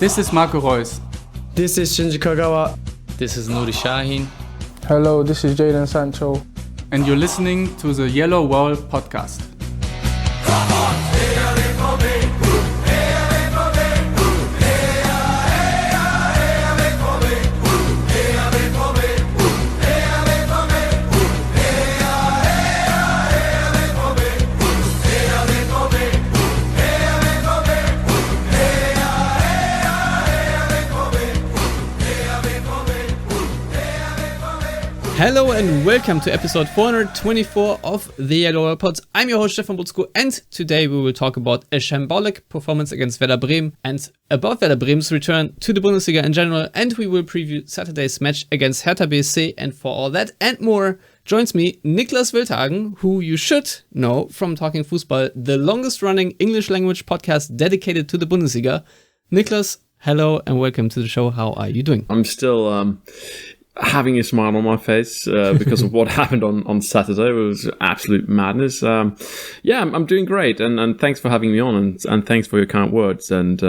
This is Marco Reus. This is Shinji Kagawa. This is Nuri Sahin. Hello, this is Jadon Sancho. And you're listening to the Yellowwallpod podcast. Hello and welcome to episode 424 of the Yellowwallpod. I'm your host Stefan Butzko, and today we will talk about a shambolic performance against Werder Bremen and about Werder Bremen's return to the Bundesliga in general, and we will preview Saturday's match against Hertha BSC. And for all that and more joins me Niklas Wildhagen, who you should know from Talkingfussball, the longest running English language podcast dedicated to the Bundesliga. Niklas, hello and welcome to the show. How are you doing? I'm still having a smile on my face because of what happened on Saturday. It was absolute madness. I'm doing great, and thanks for having me on, and thanks for your kind words. And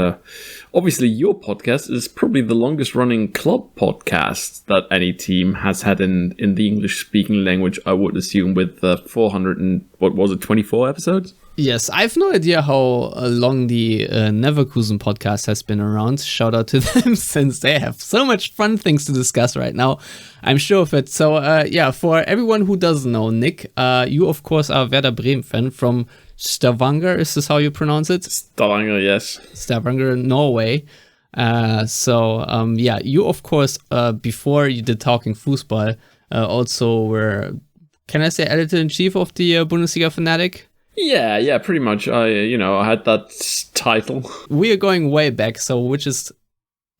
obviously, your podcast is probably the longest running club podcast that any team has had in the English-speaking language, I would assume, with 24 episodes? Yes, I have no idea how long the Neverkusen podcast has been around. Shout out to them, since they have so much fun things to discuss right now. I'm sure of it. So, for everyone who doesn't know, Nick, you, of course, are a Werder Bremen fan from Stavanger. Is this how you pronounce it? Stavanger, yes. Stavanger, Norway. You, of course, before you did Talkingfussball, also were, can I say, editor-in-chief of the Bundesliga Fanatic? Yeah, pretty much. I had that title. We are going way back, which is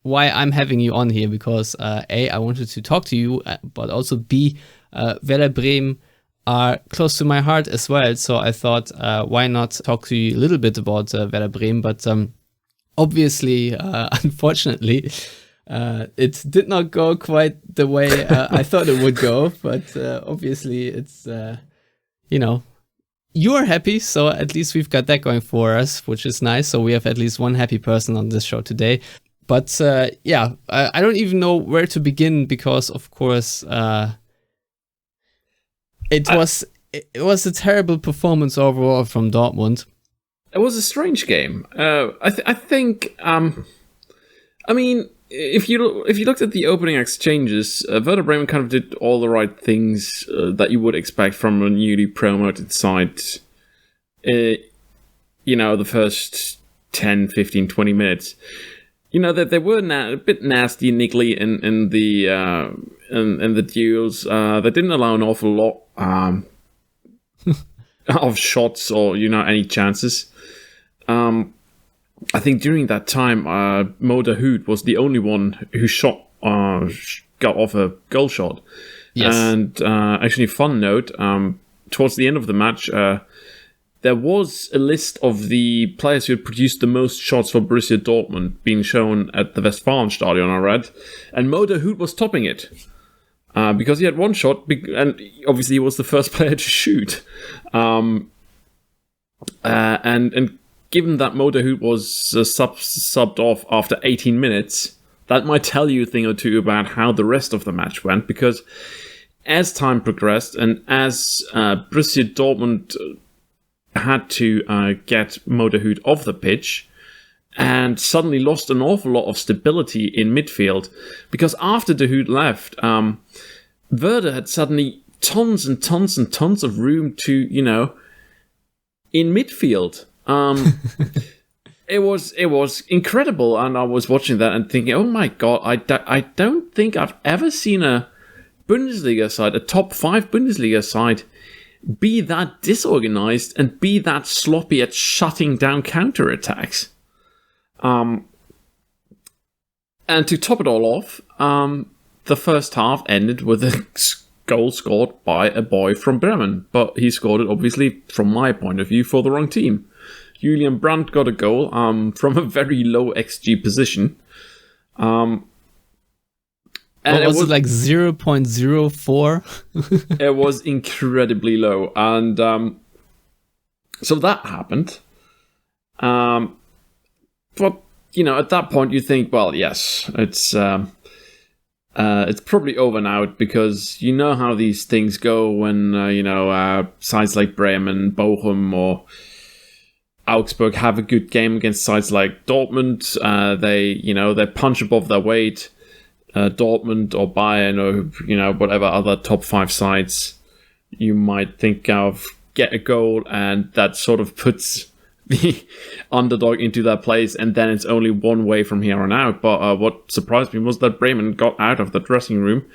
why I'm having you on here, because A, I wanted to talk to you, but also B, Werder Bremen are close to my heart as well. So I thought, why not talk to you a little bit about Werder Bremen? But obviously, unfortunately, it did not go quite the way I thought it would go. But obviously, it's, you're happy, so at least we've got that going for us, which is nice. So we have at least one happy person on this show today. But I don't even know where to begin, because of course it was a terrible performance overall from Dortmund. It was a strange game. I think. If you looked at the opening exchanges, Werder Bremen kind of did all the right things that you would expect from a newly promoted side. The first 10, 15, 20 minutes. That they were a bit nasty and niggly in the duels. They didn't allow an awful lot of shots or any chances. I think during that time, Bynoe-Gittens was the only one who got off a goal shot. Yes. And actually, fun note, towards the end of the match, there was a list of the players who had produced the most shots for Borussia Dortmund being shown at the Westfalenstadion, I read. And Bynoe-Gittens was topping it. Because he had one shot, and obviously he was the first player to shoot. And given that Bynoe-Gittens was subbed off after 18 minutes, that might tell you a thing or two about how the rest of the match went, because as time progressed and as Borussia Dortmund had to get Bynoe-Gittens off the pitch, and suddenly lost an awful lot of stability in midfield, because after Gittens left, Werder had suddenly tons and tons and tons of room to, in midfield. It was incredible, and I was watching that and thinking, oh my god, I don't think I've ever seen a Bundesliga side, a top 5 Bundesliga side, be that disorganized and be that sloppy at shutting down counterattacks. And to top it all off, the first half ended with a goal scored by a boy from Bremen, but he scored it, obviously, from my point of view, for the wrong team. Julian Brandt got a goal from a very low XG position. And was it like 0.04? It was incredibly low. And so that happened. But at that point you think, well, yes, it's probably over now, because you know how these things go when sides like Bremen, Bochum, or Augsburg have a good game against sides like Dortmund. They punch above their weight. Dortmund or Bayern or whatever other top 5 sides you might think of get a goal, and that sort of puts the underdog into that place, and then it's only one way from here on out. But what surprised me was that Bremen got out of the dressing room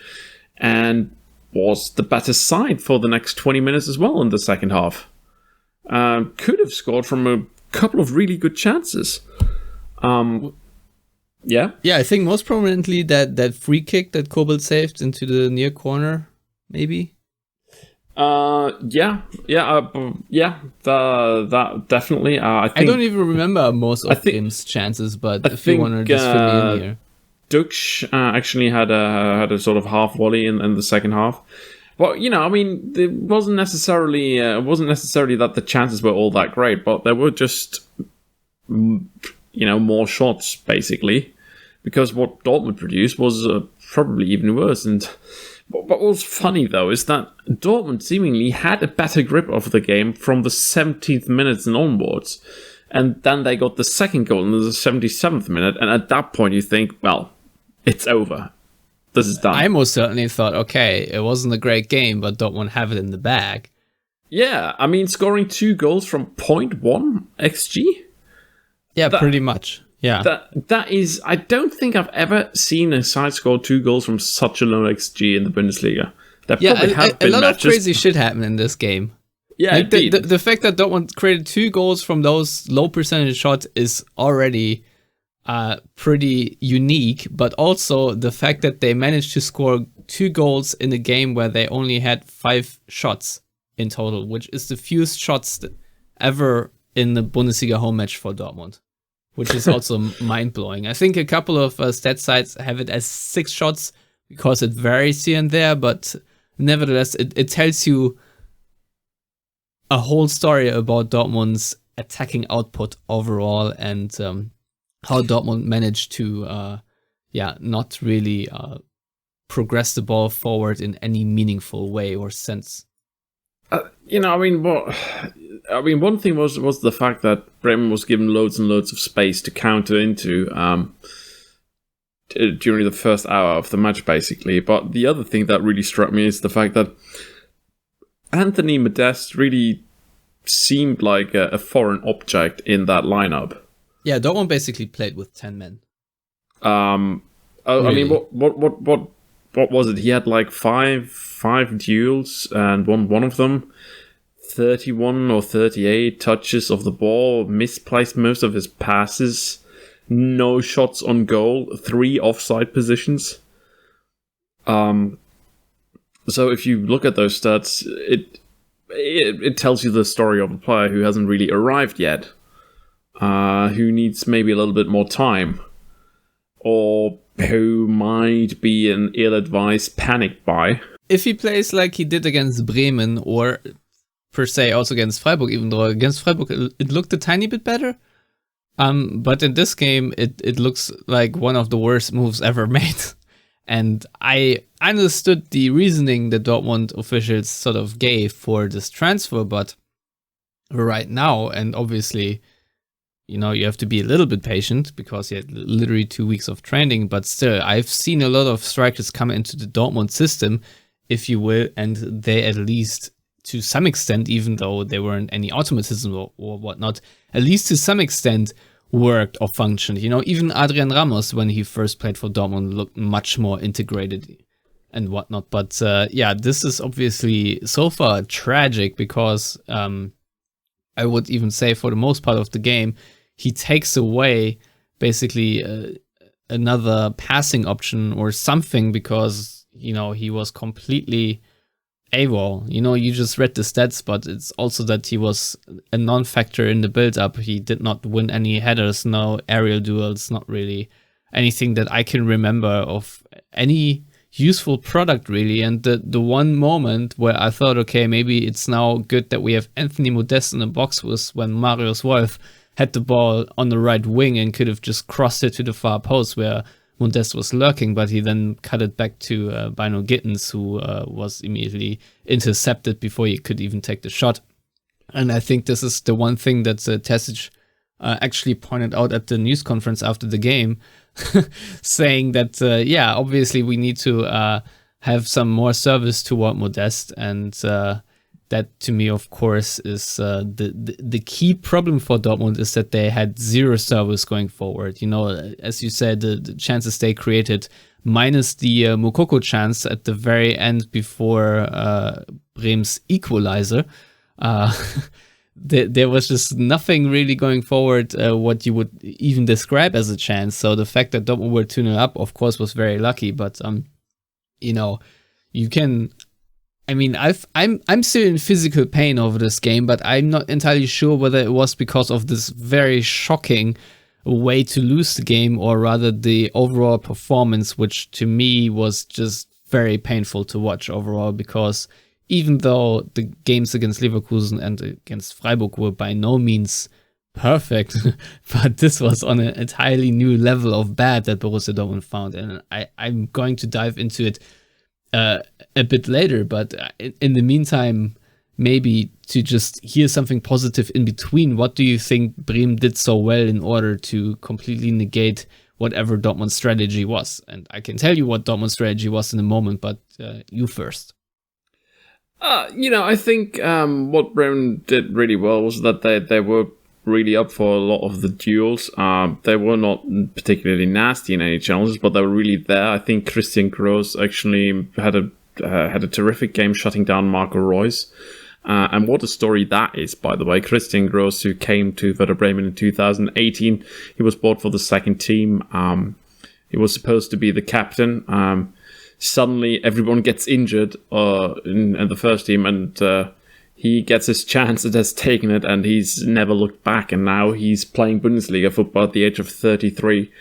and was the better side for the next 20 minutes as well in the second half. Could have scored from a couple of really good chances. Yeah, I think most prominently that free kick that Kobel saved into the near corner, maybe. That definitely. I don't even remember most of Bremen's chances, but if you want to just fill me in here. Dux actually had a sort of half volley in the second half. Well, it wasn't necessarily that the chances were all that great, but there were just more shots basically, because what Dortmund produced was probably even worse. And what was funny though is that Dortmund seemingly had a better grip of the game from the 17th minute and onwards, and then they got the second goal in the 77th minute, and at that point you think, well, it's over. This is done. I most certainly thought, okay, it wasn't a great game, but Dortmund have it in the bag. Yeah, scoring 2 goals from 0.1 XG? Yeah, pretty much. Yeah. That is, I don't think I've ever seen a side score 2 goals from such a low XG in the Bundesliga. There probably have been a lot matches. of crazy shit happened in this game. Yeah, like the fact that Dortmund created 2 goals from those low percentage shots is already pretty unique, but also the fact that they managed to score 2 goals in a game where they only had 5 shots in total, which is the fewest shots ever in the Bundesliga home match for Dortmund, which is also mind-blowing. I think a couple of stat sites have it as 6 shots because it varies here and there, but nevertheless, it tells you a whole story about Dortmund's attacking output overall, and how Dortmund managed to, not really progress the ball forward in any meaningful way or sense. One thing was the fact that Bremen was given loads and loads of space to counter into during the first hour of the match, basically. But the other thing that really struck me is the fact that Anthony Modeste really seemed like a foreign object in that lineup. Yeah, Dortmund basically played with 10 men. Really? What was it? He had like five duels and won one of them. 31 or 38 touches of the ball, misplaced most of his passes, no shots on goal, 3 offside positions. So if you look at those stats, it tells you the story of a player who hasn't really arrived yet, who needs maybe a little bit more time, or who might be an ill-advised panic buy. If he plays like he did against Bremen, or per se also against Freiburg, even though against Freiburg it looked a tiny bit better, but in this game it looks like one of the worst moves ever made. And I understood the reasoning that Dortmund officials sort of gave for this transfer, but right now, and obviously, you have to be a little bit patient because he had literally 2 weeks of training, but still, I've seen a lot of strikers come into the Dortmund system, if you will, and they at least, to some extent, even though there weren't any automatism or whatnot, at least to some extent worked or functioned. Even Adrian Ramos, when he first played for Dortmund, looked much more integrated and whatnot. But this is obviously so far tragic because I would even say for the most part of the game, he takes away basically another passing option or something because, he was completely AWOL. You just read the stats, but it's also that he was a non-factor in the build-up. He did not win any headers, no aerial duels, not really anything that I can remember of any useful product, really. And the one moment where I thought, okay, maybe it's now good that we have Anthony Modeste in the box was when Marius Wolf had the ball on the right wing and could have just crossed it to the far post where Modest was lurking, but he then cut it back to Bynoe-Gittens, who was immediately intercepted before he could even take the shot. And I think this is the one thing that Terzic actually pointed out at the news conference after the game, saying that, obviously we need to have some more service toward Modest, and that to me, of course, is the key problem for Dortmund is that they had zero service going forward. You know, as you said, the chances they created, minus the Moukoko chance at the very end before Bremen's equalizer, there was just nothing really going forward what you would even describe as a chance. So the fact that Dortmund were 2-0 up, of course, was very lucky. But you know, you can. I mean, I'm still in physical pain over this game, but I'm not entirely sure whether it was because of this very shocking way to lose the game, or rather the overall performance, which to me was just very painful to watch overall, because even though the games against Leverkusen and against Freiburg were by no means perfect, but this was on an entirely new level of bad that Borussia Dortmund found, and I'm going to dive into it a bit later, but in the meantime, maybe to just hear something positive in between. What do you think Bremen did so well in order to completely negate whatever Dortmund's strategy was? And I can tell you what Dortmund's strategy was in a moment, but you first. I think what Bremen did really well was that they were really up for a lot of the duels. They were not particularly nasty in any challenges, but they were really there. I think Christian Groß actually had a terrific game shutting down Marco Reus. And what a story that is, by the way. Christian Groß, who came to Werder Bremen in 2018, he was bought for the second team. He was supposed to be the captain. Suddenly, everyone gets injured in the first team, and he gets his chance and has taken it, and he's never looked back. And now he's playing Bundesliga football at the age of 33.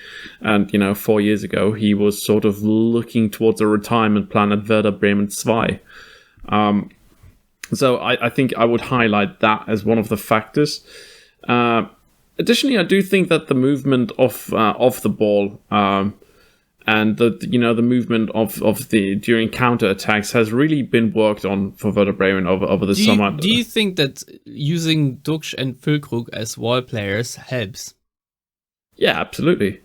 And, 4 years ago, he was sort of looking towards a retirement plan at Werder Bremen 2. So I think I would highlight that as one of the factors. Additionally, I do think that the movement of the ball and the movement of the during counterattacks has really been worked on for Werder Bremen over the summer. Do you think that using Dux and Füllkrug as wall players helps? Yeah, absolutely.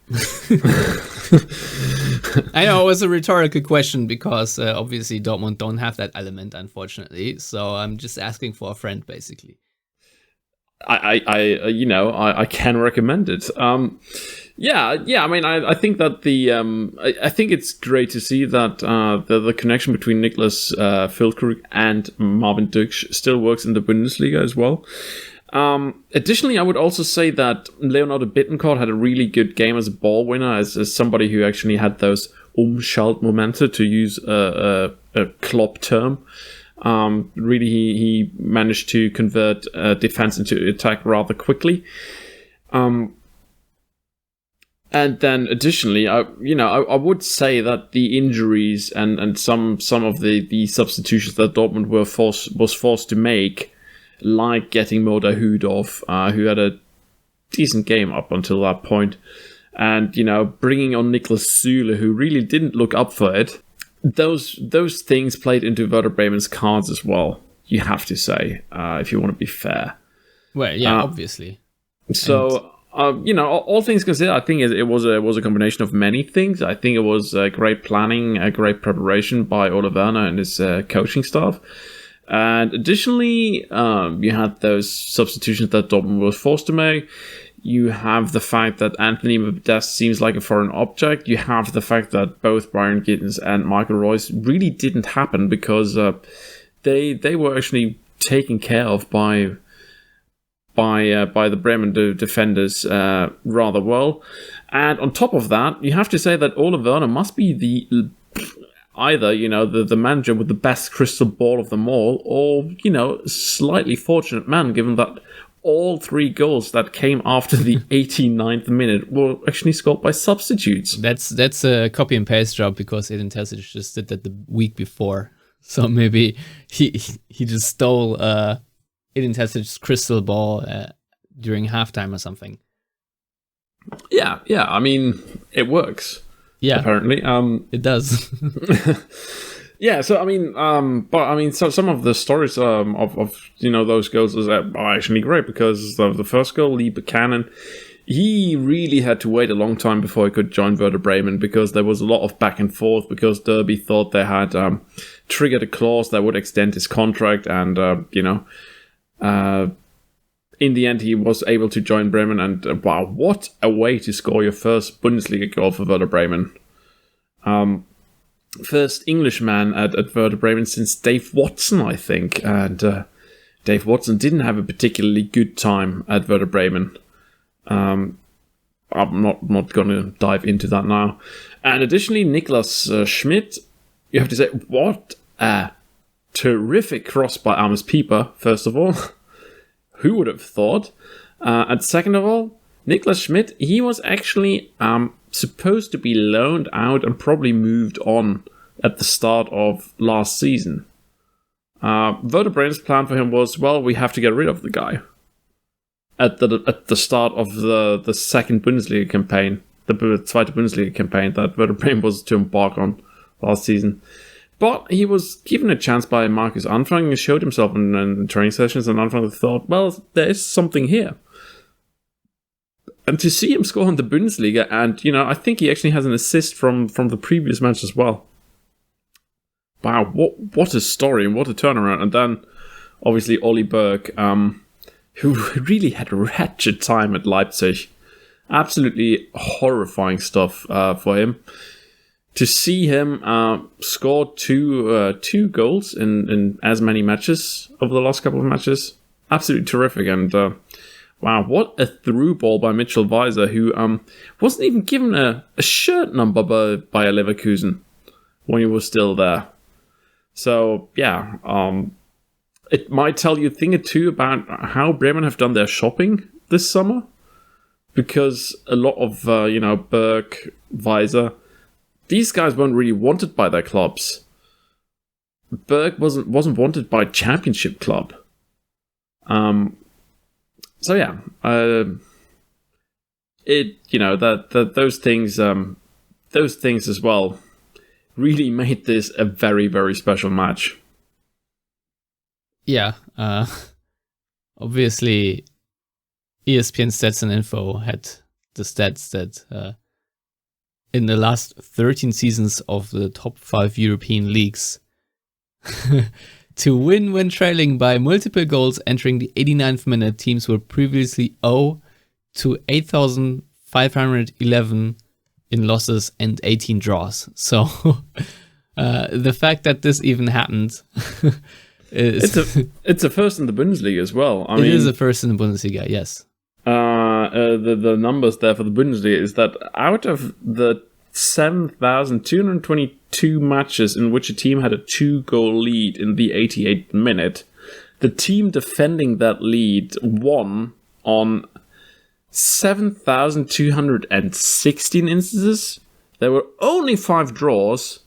I know it was a rhetorical question because obviously Dortmund don't have that element, unfortunately. So I'm just asking for a friend, basically. I can recommend it. I mean, I think that I think it's great to see that the connection between Niklas Füllkrug and Marvin Dux still works in the Bundesliga as well. Additionally, I would also say that Leonardo Bittencourt had a really good game as a ball winner, as somebody who actually had those Umschaltmomente, to use a Klopp term. Really, he managed to convert defense into attack rather quickly. And then additionally, I would say that the injuries and some of the substitutions that Dortmund was forced to make, like getting Moda Hudorf, who had a decent game up until that point, and bringing on Niklas Süle, who really didn't look up for it. Those things played into Werder Bremen's cards as well, you have to say, if you want to be fair. Well, yeah, obviously. So, all things considered, I think it was a combination of many things. I think it was great planning, a great preparation by Ole Werner and his coaching staff. And additionally, you had those substitutions that Dortmund was forced to make. You have the fact that Anthony Modest seems like a foreign object. You have the fact that both Bynoe-Gittens and Michael Royce really didn't happen because they were actually taken care of by the Bremen defenders rather well. And on top of that, you have to say that Ole Werner must be either the manager with the best crystal ball of them all, or slightly fortunate man, given that all 3 goals that came after the 89th minute were actually scored by substitutes. That's a copy and paste job because Edin Terzic just did that the week before. So maybe he just stole Edin Terzic's crystal ball during halftime or something. Yeah. I mean, it works. Yeah, apparently. It does. Yeah, so I mean, so some of the stories of those goals are actually great, because the first goal, Lee Buchanan, he really had to wait a long time before he could join Werder Bremen, because there was a lot of back and forth, because Derby thought they had triggered a clause that would extend his contract, and in the end he was able to join Bremen, and wow, what a way to score your first Bundesliga goal for Werder Bremen. First Englishman at Werder Bremen since Dave Watson, I think. And Dave Watson didn't have a particularly good time at Werder Bremen. I'm not going to dive into that now. And additionally, Niklas Schmidt, you have to say, what a terrific cross by Amos Pieper, first of all. Who would have thought? And second of all, Niklas Schmidt, he was actually supposed to be loaned out and probably moved on at the start of last season. Werder Bremen's plan for him was, well, we have to get rid of the guy at the start of the second Bundesliga campaign, the Zweite Bundesliga campaign that Werder Bremen was to embark on last season. But he was given a chance by Markus Anfang and showed himself in training sessions, and Anfang thought, well, there is something here. And to see him score in the Bundesliga, and, I think he actually has an assist from the previous match as well. Wow, what a story and what a turnaround. And then, obviously, Ollie Berg, who really had a wretched time at Leipzig. Absolutely horrifying stuff for him. To see him score two goals in as many matches over the last couple of matches, absolutely terrific. And wow, what a through ball by Mitchell Weiser, who wasn't even given a shirt number by Leverkusen when he was still there. So yeah, it might tell you a thing or two about how Bremen have done their shopping this summer, because a lot of Berg, Weiser, these guys weren't really wanted by their clubs. Berg wasn't wanted by a championship club. So yeah, those things as well really made this a very, very special match. Yeah, obviously, ESPN Stats and Info had the stats that in the last 13 seasons of the top 5 European leagues, to win when trailing by multiple goals entering the 89th minute, teams were previously 0 to 8,511 in losses and 18 draws. So the fact that this even happened is... It's a first in the Bundesliga as well. It is a first in the Bundesliga, yes. The numbers there for the Bundesliga is that out of the 7,222 matches in which a team had a 2-goal lead in the 88th minute, the team defending that lead won on 7,216 instances. There were only 5 draws,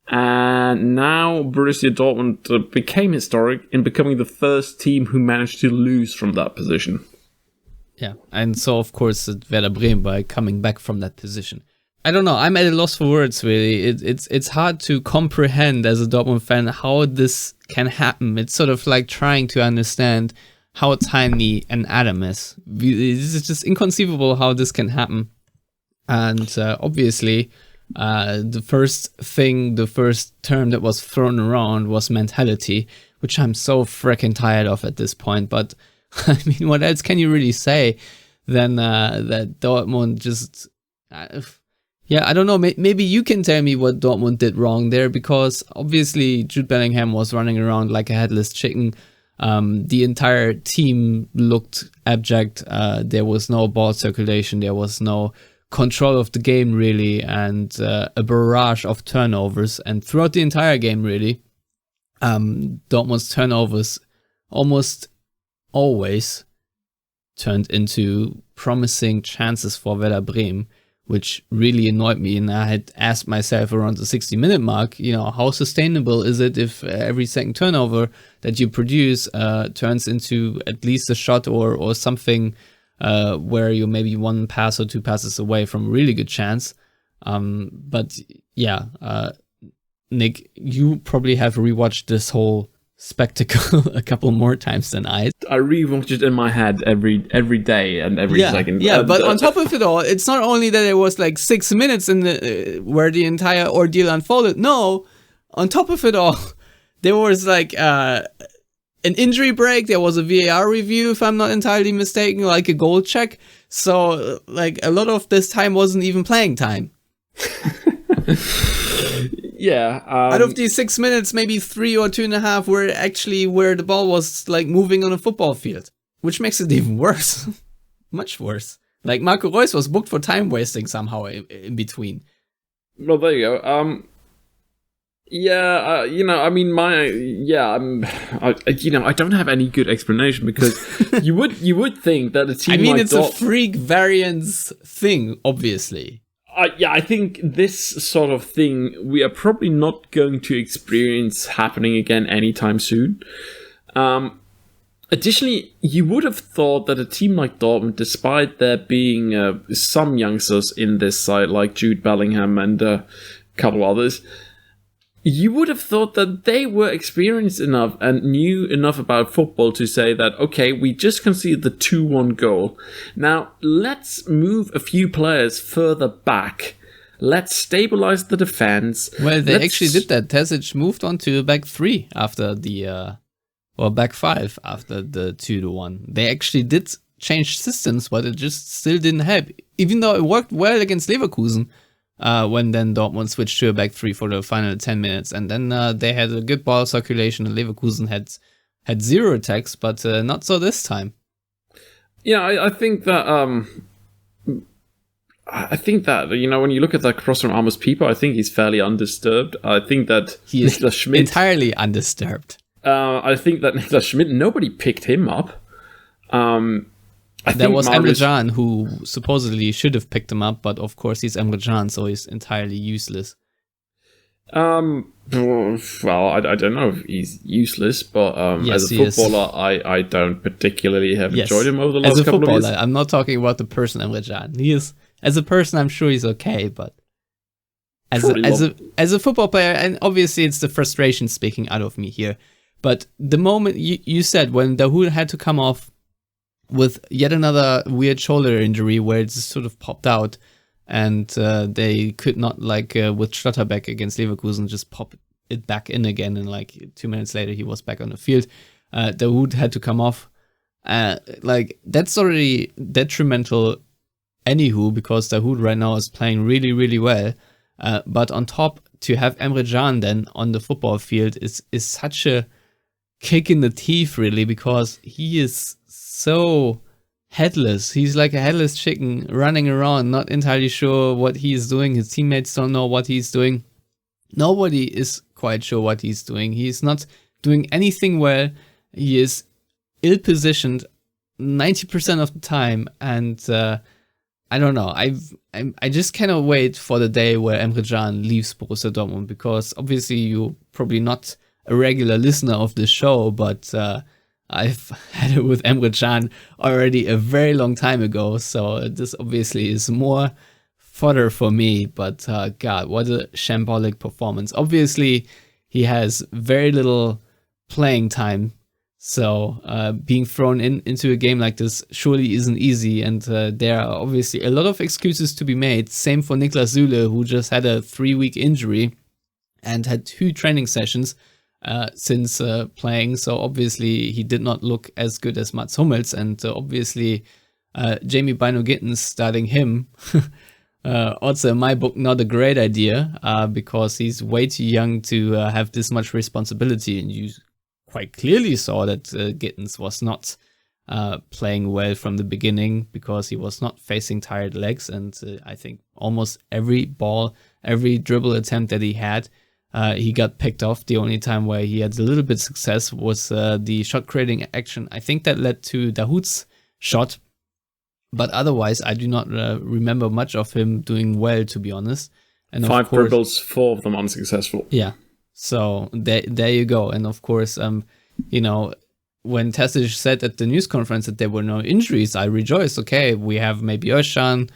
and now Borussia Dortmund became historic in becoming the first team who managed to lose from that position. Yeah, and so of course Werder Bremen by coming back from that position. I don't know, I'm at a loss for words, really. It's hard to comprehend as a Dortmund fan how this can happen. It's sort of like trying to understand how tiny an atom is. This is just inconceivable how this can happen. And obviously, the first term that was thrown around was mentality, which I'm so freaking tired of at this point. But I mean, what else can you really say than that Dortmund just... yeah, I don't know. Maybe you can tell me what Dortmund did wrong there, because obviously Jude Bellingham was running around like a headless chicken. The entire team looked abject. There was no ball circulation. There was no control of the game, really, and a barrage of turnovers. And throughout the entire game, really, Dortmund's turnovers almost always turned into promising chances for Werder Bremen, which really annoyed me. And I had asked myself around the 60-minute mark, how sustainable is it if every second turnover that you produce turns into at least a shot or something where you're maybe one pass or two passes away from a really good chance. But yeah, Nick, you probably have rewatched this whole spectacle a couple more times than I rewatch it in my head every day and every second. Yeah, but on top of it all, it's not only that it was like 6 minutes in where the entire ordeal unfolded. No, on top of it all, there was like an injury break. There was a VAR review, if I'm not entirely mistaken, like a goal check. So like a lot of this time wasn't even playing time. Yeah. Out of these 6 minutes, maybe 3 or 2.5 were actually where the ball was like moving on a football field, which makes it even worse. Much worse. Like Marco Reus was booked for time wasting somehow in between. Well, there you go. I don't have any good explanation because you would think that a team it's a freak variance thing, obviously. I think this sort of thing we are probably not going to experience happening again anytime soon. Additionally, you would have thought that a team like Dortmund, despite there being some youngsters in this side like Jude Bellingham and a couple others, you would have thought that they were experienced enough and knew enough about football to say that, okay, we just conceded the 2-1 goal. Now, let's move a few players further back. Let's stabilize the defense. Well, they actually did that. Terzic moved on to back 3 after the, back 5 after the 2-1. They actually did change systems, but it just still didn't help. Even though it worked well against Leverkusen, when then Dortmund switched to a back 3 for the final 10 minutes. And then they had a good ball circulation and Leverkusen had 0 attacks, but not so this time. Yeah, I think that when you look at that cross from Amos Pieper, I think he's fairly undisturbed. I think that he is entirely undisturbed. I think that Niklas Schmidt, nobody picked him up. There was Emre Can who supposedly should have picked him up, but of course he's Emre Can, so he's entirely useless. Well, I don't know if he's useless, but as a footballer, I don't particularly have enjoyed him over the last couple of years. I'm not talking about the person Emre Can. He is, as a person, I'm sure he's okay, but as a football player, and obviously it's the frustration speaking out of me here, but the moment you said when Dahoud had to come off with yet another weird shoulder injury where it just sort of popped out and they could not, with Schlotterbeck against Leverkusen, just pop it back in again, and 2 minutes later he was back on the field. Dahoud had to come off. That's already detrimental anywho, because Dahoud right now is playing really, really well. But on top, to have Emre Can then on the football field is such a kick in the teeth, really, because he is so headless. He's like a headless chicken running around, not entirely sure what he's doing. His teammates don't know what he's doing. Nobody is quite sure what he's doing. He's not doing anything well. He is ill-positioned 90% of the time, and I don't know. I just cannot wait for the day where Emre Can leaves Borussia Dortmund, because obviously you're probably not a regular listener of this show, but I've had it with Emre Can already a very long time ago, so this obviously is more fodder for me, but God, what a shambolic performance. Obviously, he has very little playing time, so being thrown into a game like this surely isn't easy, and there are obviously a lot of excuses to be made. Same for Niklas Süle, who just had a 3-week injury and had 2 training sessions since playing, so obviously he did not look as good as Mats Hummels, and obviously Jamie Bynoe-Gittens starting him, also in my book not a great idea, because he's way too young to have this much responsibility, and you quite clearly saw that Gittens was not playing well from the beginning, because he was not facing tired legs, and I think almost every ball, every dribble attempt that he had, he got picked off. The only time where he had a little bit success was the shot creating action. I think that led to Dahoud's shot, But otherwise, I do not remember much of him doing well, to be honest. And 5 dribbles, 4 of them unsuccessful. Yeah. So there you go. And of course, you know, when Terzic said at the news conference that there were no injuries, I rejoiced. Okay, we have maybe Özcan,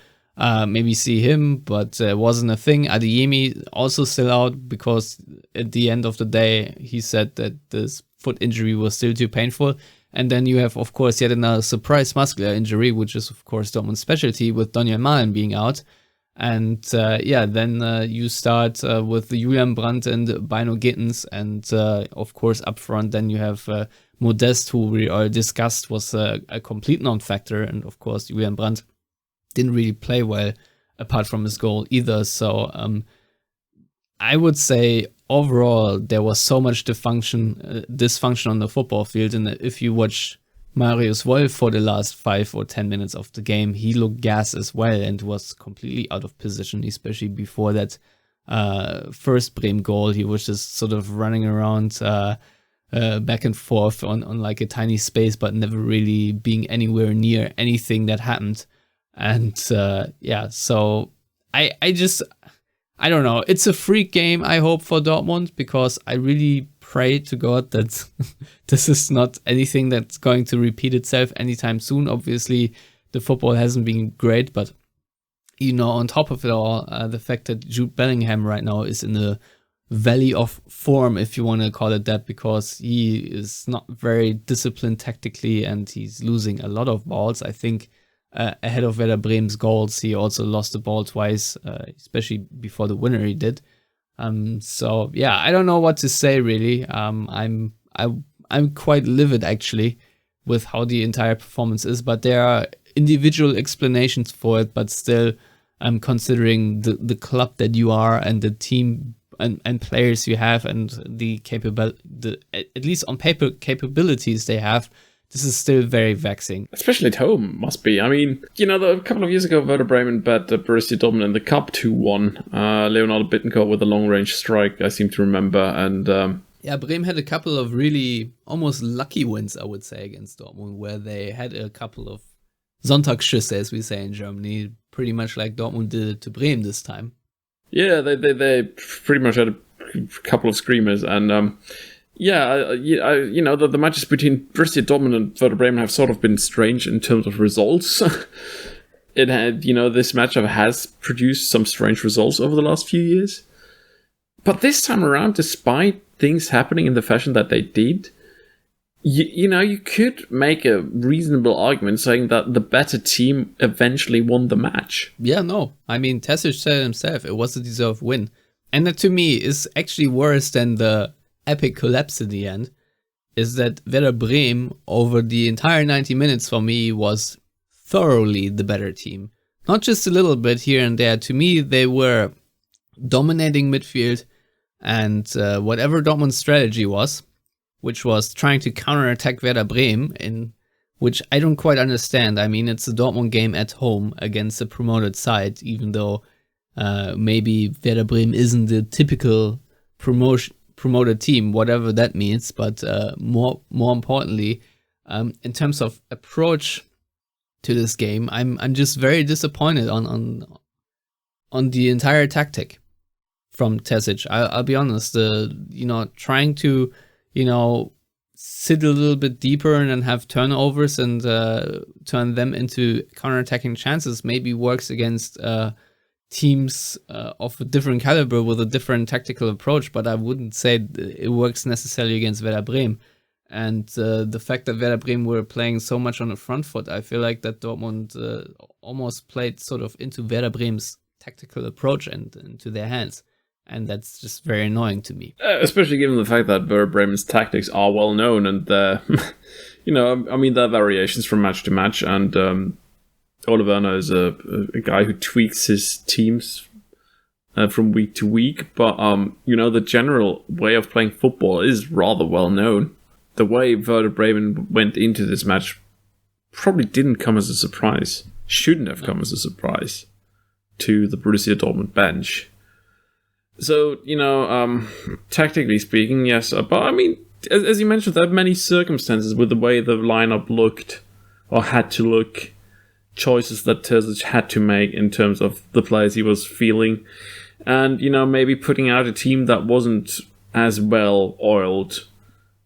maybe see him, but it wasn't a thing. Adeyemi also still out because at the end of the day, he said that this foot injury was still too painful. And then you have, of course, yet another surprise muscular injury, which is, of course, Dortmund's specialty, with Daniel Malen being out. And then you start with Julian Brandt and Bynoe-Gittens. And of course, up front, then you have Modest, who we already discussed was a complete non-factor. And of course, Julian Brandt didn't really play well apart from his goal either. So I would say overall, there was so much dysfunction on the football field. And if you watch Marius Wolf for the last 5 or 10 minutes of the game, he looked gas as well and was completely out of position, especially before that first Bremen goal. He was just sort of running around back and forth on like a tiny space, but never really being anywhere near anything that happened. And so I don't know. It's a freak game, I hope, for Dortmund, because I really pray to God that this is not anything that's going to repeat itself anytime soon. Obviously, the football hasn't been great, but, you know, on top of it all, the fact that Jude Bellingham right now is in a valley of form, if you want to call it that, because he is not very disciplined tactically and he's losing a lot of balls. I think ahead of Werder Bremen's goals, he also lost the ball twice, especially before the winner he did. So yeah, I don't know what to say really. I'm quite livid actually with how the entire performance is, but there are individual explanations for it. But still, I'm considering the club that you are and the team and players you have and the at least on paper capabilities they have. This is still very vexing. Especially at home, must be. I mean, you know, a couple of years ago, Werder Bremen bet Borussia Dortmund in the Cup 2-1. Leonardo Bittencourt with a long-range strike, I seem to remember. And Bremen had a couple of really almost lucky wins, I would say, against Dortmund, where they had a couple of Sonntagsschüsse, as we say in Germany, pretty much like Dortmund did it to Bremen this time. Yeah, they pretty much had a couple of screamers. And you know, the matches between Borussia Dortmund and Werder Bremen have sort of been strange in terms of results. It had, you know, this matchup has produced some strange results over the last few years. But this time around, despite things happening in the fashion that they did, you know, you could make a reasonable argument saying that the better team eventually won the match. Yeah, no. I mean, Terzic said himself, it was a deserved win. And that to me is actually worse than the epic collapse in the end, is that Werder Bremen over the entire 90 minutes for me was thoroughly the better team. Not just a little bit here and there. To me, they were dominating midfield, and whatever Dortmund's strategy was, which was trying to counterattack Werder Bremen, in which I don't quite understand. I mean, it's a Dortmund game at home against a promoted side, even though maybe Werder Bremen isn't the typical promoted team, whatever that means. But more importantly, in terms of approach to this game, I'm just very disappointed on the entire tactic from Terzic. I'll be honest. Trying to sit a little bit deeper and then have turnovers and turn them into counterattacking chances maybe works against teams of a different caliber with a different tactical approach, but I wouldn't say it works necessarily against Werder Bremen. And the fact that Werder Bremen were playing so much on the front foot, I feel like that Dortmund almost played sort of into Werder Bremen's tactical approach and into their hands. And that's just very annoying to me. Especially given the fact that Werder Bremen's tactics are well known and, there are variations from match to match. And Ole Werner is a guy who tweaks his teams from week to week. But, the general way of playing football is rather well known. The way Werder Bremen went into this match probably didn't come as a surprise. Shouldn't have come as a surprise to the Borussia Dortmund bench. So, tactically speaking, yes. But, I mean, as you mentioned, there are many circumstances with the way the lineup looked or had to look choices that Terzic had to make in terms of the players he was feeling. And, maybe putting out a team that wasn't as well-oiled,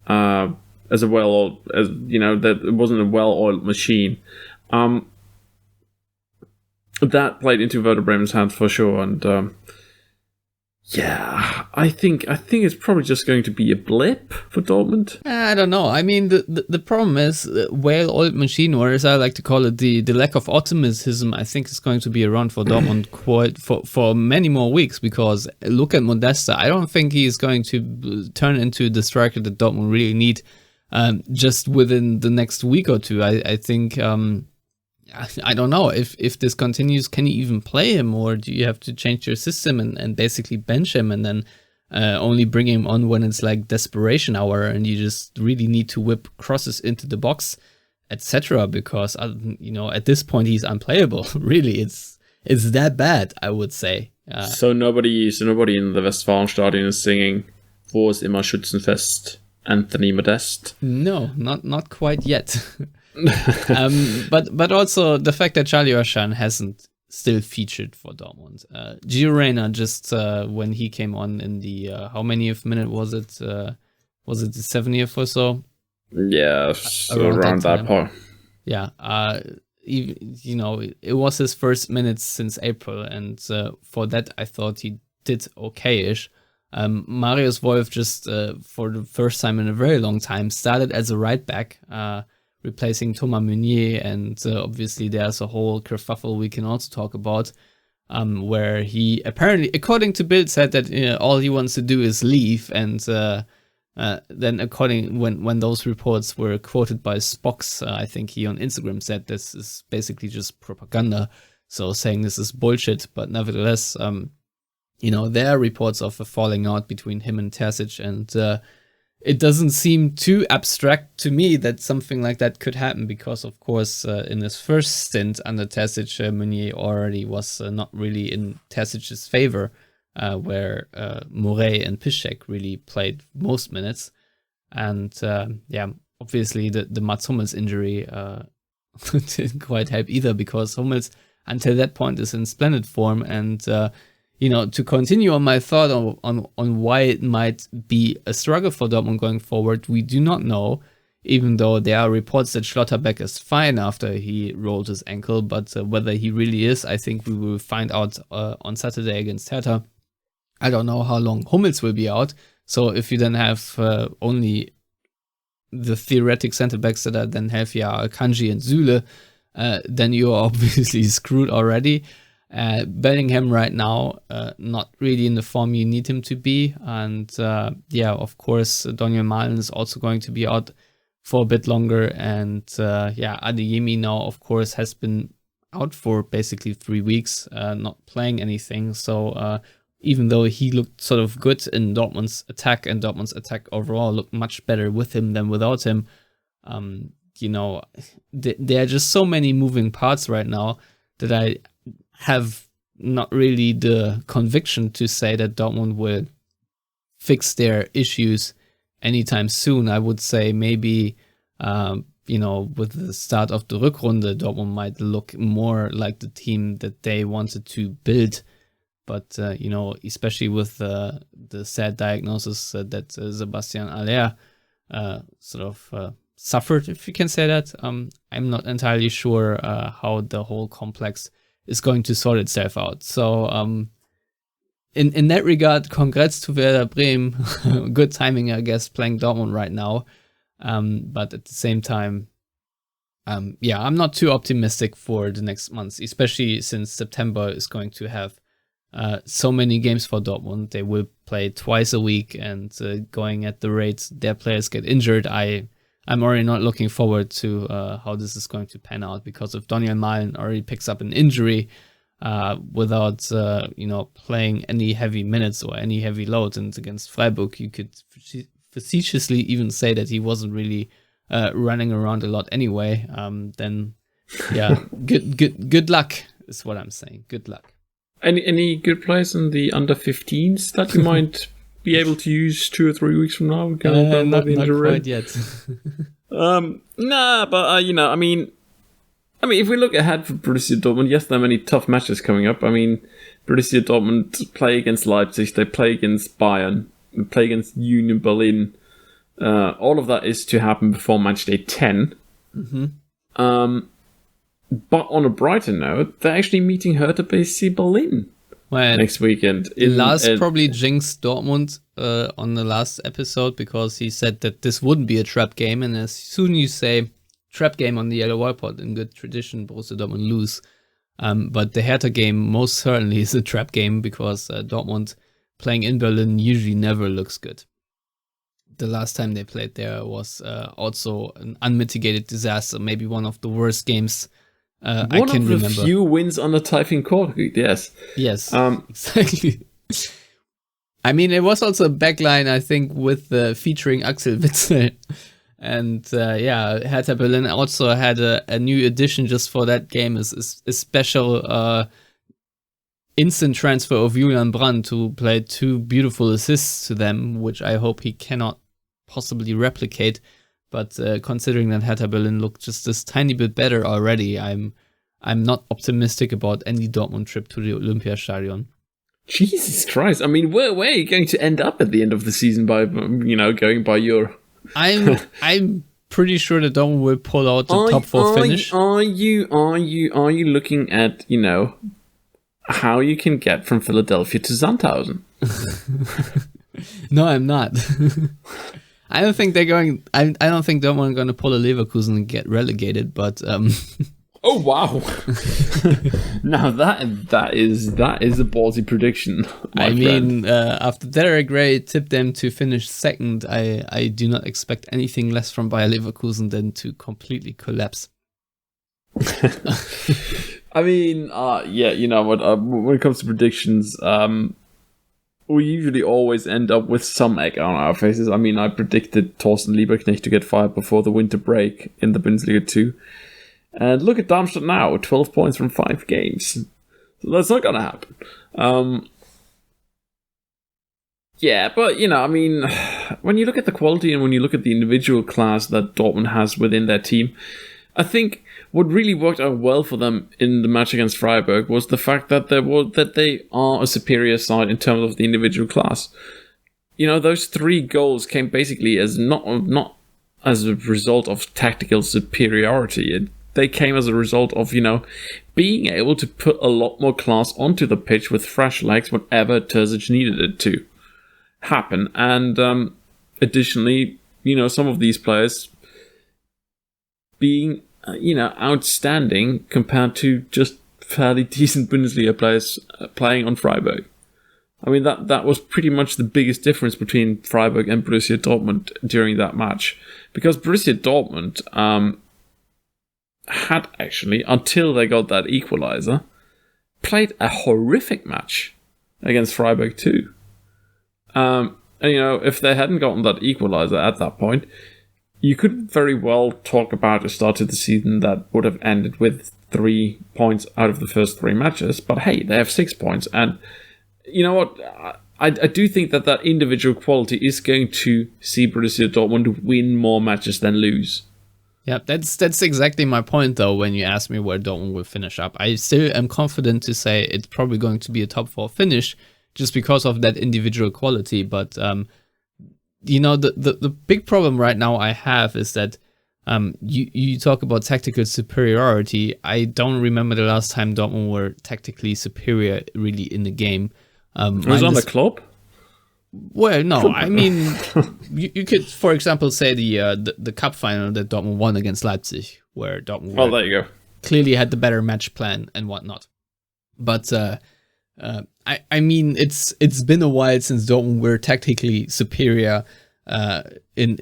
that it wasn't a well-oiled machine. That played into Werder Bremen's hands for sure, and I think it's probably just going to be a blip for Dortmund. I don't know. I mean, the problem is well-oiled machine, or as I like to call it, the lack of optimism. I think is going to be around for Dortmund quite for many more weeks, because look at Modesta. I don't think he's going to turn into the striker that Dortmund really need just within the next week or two. I think. I don't know if this continues. Can you even play him, or do you have to change your system and basically bench him and then only bring him on when it's like desperation hour and you just really need to whip crosses into the box, etc. Because at this point he's unplayable. Really, it's that bad, I would say. So nobody in the Westfalenstadion is singing "Wo ist immer Schützenfest, Anthony Modeste"? No, not quite yet. But also the fact that Charlie Ocean hasn't still featured for Dortmund. Gio Reyna just when he came on in the how many minute was it? Was it the 70th or so? Yeah, around that point. Yeah, it was his first minutes since April, and for that I thought he did okay-ish. Marius Wolf just for the first time in a very long time started as a right back. Replacing Thomas Meunier, and obviously there's a whole kerfuffle we can also talk about, where he apparently, according to Bild, said that all he wants to do is leave, and then when those reports were quoted by Spox, I think he on Instagram said this is basically just propaganda, so saying this is bullshit, but nevertheless, there are reports of a falling out between him and Terzic, and it doesn't seem too abstract to me that something like that could happen, because, of course, in his first stint under Terzic, Meunier already was not really in Terzic's favor, where Mouret and Piszczek really played most minutes. And, obviously the Mats Hummels injury didn't quite help either, because Hummels, until that point, is in splendid form, and to continue on my thought on why it might be a struggle for Dortmund going forward, we do not know, even though there are reports that Schlotterbeck is fine after he rolled his ankle, but whether he really is, I think we will find out on Saturday against Hertha. I don't know how long Hummels will be out, so if you then have only the theoretic centre-backs that are then healthy are Akanji and Süle, then you are obviously screwed already. Bellingham right now, not really in the form you need him to be. And of course, Daniel Malen is also going to be out for a bit longer. And Adeyemi now, of course, has been out for basically 3 weeks, not playing anything. So even though he looked sort of good in Dortmund's attack, and Dortmund's attack overall looked much better with him than without him, there are just so many moving parts right now that I have not really the conviction to say that Dortmund will fix their issues anytime soon. I would say maybe, with the start of the Rückrunde, Dortmund might look more like the team that they wanted to build. But, especially with the sad diagnosis that Sebastian Aller suffered, if you can say that, I'm not entirely sure how the whole complex is going to sort itself out. So in that regard, congrats to Werder Bremen. Good timing, I guess, playing Dortmund right now. But at the same time, I'm not too optimistic for the next months, especially since September is going to have so many games for Dortmund. They will play twice a week, and going at the rates their players get injured, I'm already not looking forward to how this is going to pan out, because if Daniel Malen already picks up an injury without playing any heavy minutes or any heavy load, and against Freiburg you could facetiously even say that he wasn't really running around a lot anyway, then good luck is what I'm saying. Good luck. Any good players in the under 15s that you might be able to use 2 or 3 weeks from now? Not quite yet. But I mean, if we look ahead for Borussia Dortmund, yes, there are many tough matches coming up. I mean, Borussia Dortmund play against Leipzig, they play against Bayern, they play against Union Berlin. All of that is to happen before match day 10. Mm-hmm. But on a brighter note, they're actually meeting Hertha Berlin next weekend. Lars probably jinxed Dortmund on the last episode because he said that this wouldn't be a trap game, and as soon you say trap game on the Yellowwallpod, in good tradition, Borussia Dortmund lose. But the Hertha game most certainly is a trap game because Dortmund playing in Berlin usually never looks good. The last time they played there was also an unmitigated disaster, maybe one of the worst games I can remember. One of the few wins on the Taifun Court, yes. Yes, exactly. I mean, it was also a backline, I think, with featuring Axel Witsel. And Hertha Berlin also had a new addition just for that game, a special instant transfer of Julian Brandt, who played 2 beautiful assists to them, which I hope he cannot possibly replicate. But considering that Hertha Berlin looked just this tiny bit better already, I'm not optimistic about any Dortmund trip to the Olympiastadion. Jesus Christ! I mean, where are you going to end up at the end of the season by going by your? I'm pretty sure that Dortmund will pull out the top 4 finish. Are you looking at how you can get from Philadelphia to Sandhausen? No, I'm not. I don't think they're going. I don't think Dortmund are going to pull a Leverkusen and get relegated. But oh wow! Now that is a ballsy prediction. I mean, after Derek Gray tipped them to finish second, I do not expect anything less from Bayer Leverkusen than to completely collapse. I mean, you know what? When it comes to predictions, we usually always end up with some egg on our faces. I mean, I predicted Thorsten Lieberknecht to get fired before the winter break in the Bundesliga 2. And look at Darmstadt now, 12 points from 5 games. So that's not going to happen. But, I mean, when you look at the quality and when you look at the individual class that Dortmund has within their team, I think what really worked out well for them in the match against Freiburg was the fact that they are a superior side in terms of the individual class. Those 3 goals came basically as not as a result of tactical superiority. They came as a result of, being able to put a lot more class onto the pitch with fresh legs whenever Terzic needed it to happen. And additionally, some of these players being, outstanding compared to just fairly decent Bundesliga players playing on Freiburg. I mean, that was pretty much the biggest difference between Freiburg and Borussia Dortmund during that match. Because Borussia Dortmund had actually, until they got that equalizer, played a horrific match against Freiburg too. And, if they hadn't gotten that equalizer at that point, you could very well talk about a start to the season that would have ended with 3 points out of the first 3 matches. But hey, they have 6 points. And you know what? I do think that individual quality is going to see Borussia Dortmund win more matches than lose. Yeah, that's exactly my point, though, when you ask me where Dortmund will finish up. I still am confident to say it's probably going to be a top 4 finish just because of that individual quality. But the big problem right now I have is that you talk about tactical superiority. I don't remember the last time Dortmund were tactically superior really in the game. It was on the club? Well, no, I mean, you could, for example, say the cup final that Dortmund won against Leipzig, where Dortmund there you go. Clearly had the better match plan and whatnot. But I mean, it's been a while since Dortmund were tactically superior in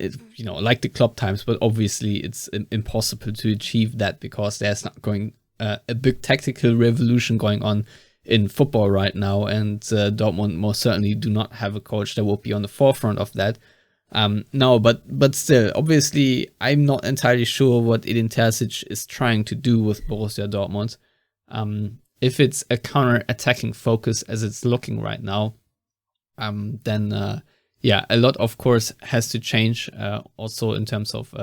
like the club times, but obviously it's impossible to achieve that because there's not going a big tactical revolution going on in football right now, and Dortmund most certainly do not have a coach that will be on the forefront of that. No, but still, obviously, I'm not entirely sure what Edin Terzic is trying to do with Borussia Dortmund. If it's a counter-attacking focus as it's looking right now, then a lot, of course, has to change. Also in terms of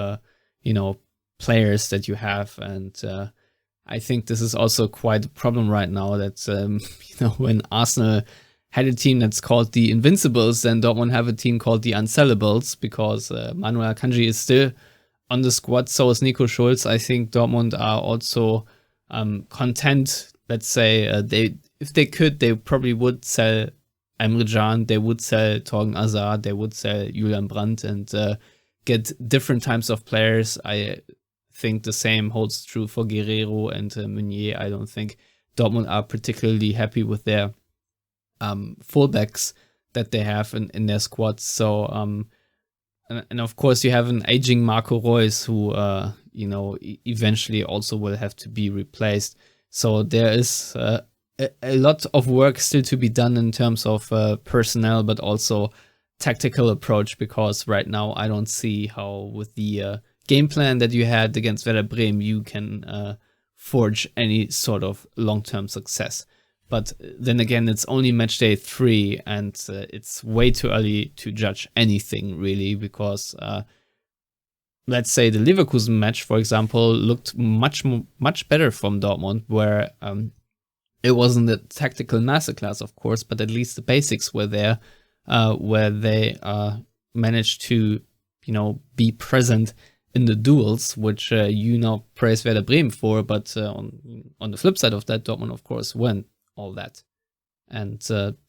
players that you have, and I think this is also quite a problem right now that, when Arsenal had a team that's called the Invincibles, then Dortmund have a team called the Unsellables, because Manuel Akanji is still on the squad, so is Nico Schulz. I think Dortmund are also content. Let's say if they could, they probably would sell Emre Can, they would sell Torgen Hazard, they would sell Julian Brandt and get different types of players. I think the same holds true for Guerrero and Meunier. I don't think Dortmund are particularly happy with their fullbacks that they have in their squad. So, and of course you have an aging Marco Reus who, eventually also will have to be replaced. So there is a lot of work still to be done in terms of personnel, but also tactical approach, because right now I don't see how with the game plan that you had against Werder Bremen you can forge any sort of long-term success. But then again, it's only match day 3 and it's way too early to judge anything really, because let's say the Leverkusen match, for example, looked much better from Dortmund, where it wasn't a tactical masterclass, of course, but at least the basics were there, where they managed to, be present in the duels, which praise Werder Bremen for, but on the flip side of that, Dortmund, of course, won all that. And,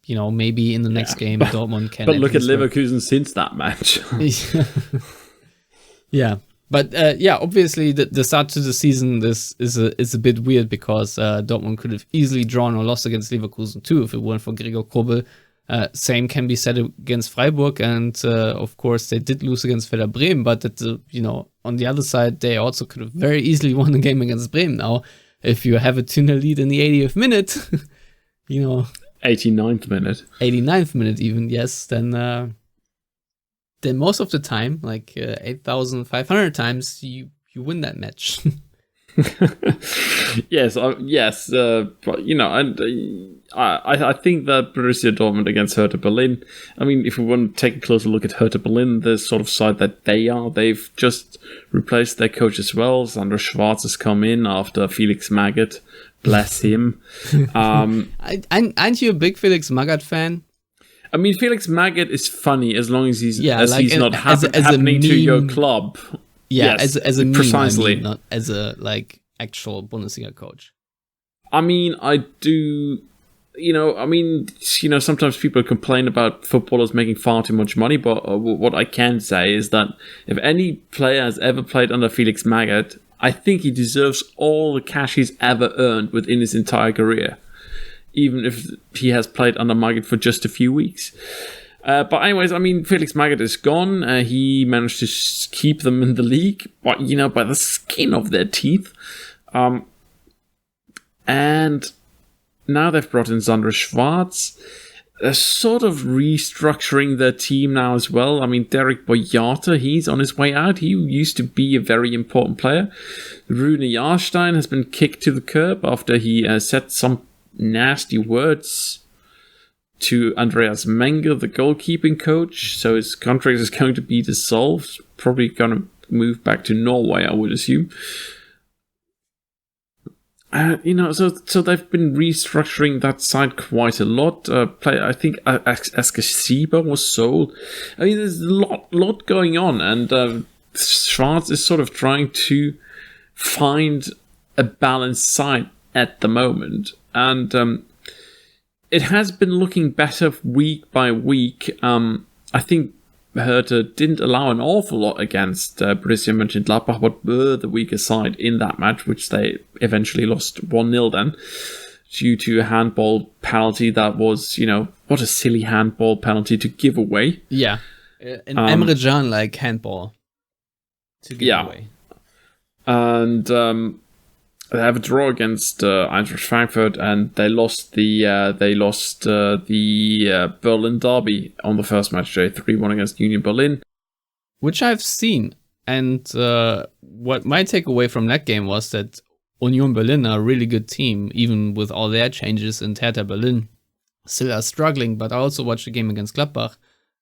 maybe in the next game, Dortmund can... But look at Leverkusen since that match. Yeah. But obviously the start to the season is a bit weird, because Dortmund could have easily drawn or lost against Leverkusen too if it weren't for Gregor Kobel. Same can be said against Freiburg, and of course they did lose against Werder Bremen. But on the other side, they also could have very easily won the game against Bremen. Now, if you have a 2-0 lead in the 80th minute, 89th minute even, yes, then most of the time, like 8,500 times, you win that match. Yes, but I think that Borussia Dortmund against Hertha Berlin, I mean, if we want to take a closer look at Hertha Berlin, the sort of side that they are, they've just replaced their coach as well. Sandro Schwarz has come in after Felix Magath, bless him. Aren't you a big Felix Magath fan? I mean, Felix Magath is funny as long as he's not as happening to your club. Yeah, yes, as a meme, precisely. I mean, not as a actual Bundesliga coach. I mean, I do. Sometimes people complain about footballers making far too much money, but what I can say is that if any player has ever played under Felix Magath, I think he deserves all the cash he's ever earned within his entire career, even if he has played under Magath for just a few weeks. But anyways, I mean, Felix Magath is gone. He managed to keep them in the league, but, by the skin of their teeth. And now they've brought in Sandro Schwarz. They're sort of restructuring their team now as well. I mean, Derek Boyata, he's on his way out. He used to be a very important player. Rune Jahrstein has been kicked to the curb after he said some nasty words to Andreas Menger, the goalkeeping coach. So his contract is going to be dissolved. Probably going to move back to Norway, I would assume. So they've been restructuring that side quite a lot. I think Eskasiba was sold. I mean, there's a lot going on, and Schwarz is sort of trying to find a balanced side at the moment, and it has been looking better week by week. I think Hertha didn't allow an awful lot against Borussia Mönchengladbach, but were the weaker side in that match, which they eventually lost 1-0 then, due to a handball penalty that was, what a silly handball penalty to give away. Yeah, an Emre Can handball to give away. And they have a draw against Eintracht Frankfurt, and they lost the Berlin derby on the first match day, 3-1 against Union Berlin, which I've seen. And what my takeaway from that game was that Union Berlin are a really good team, even with all their changes, and Hertha Berlin still are struggling. But I also watched the game against Gladbach,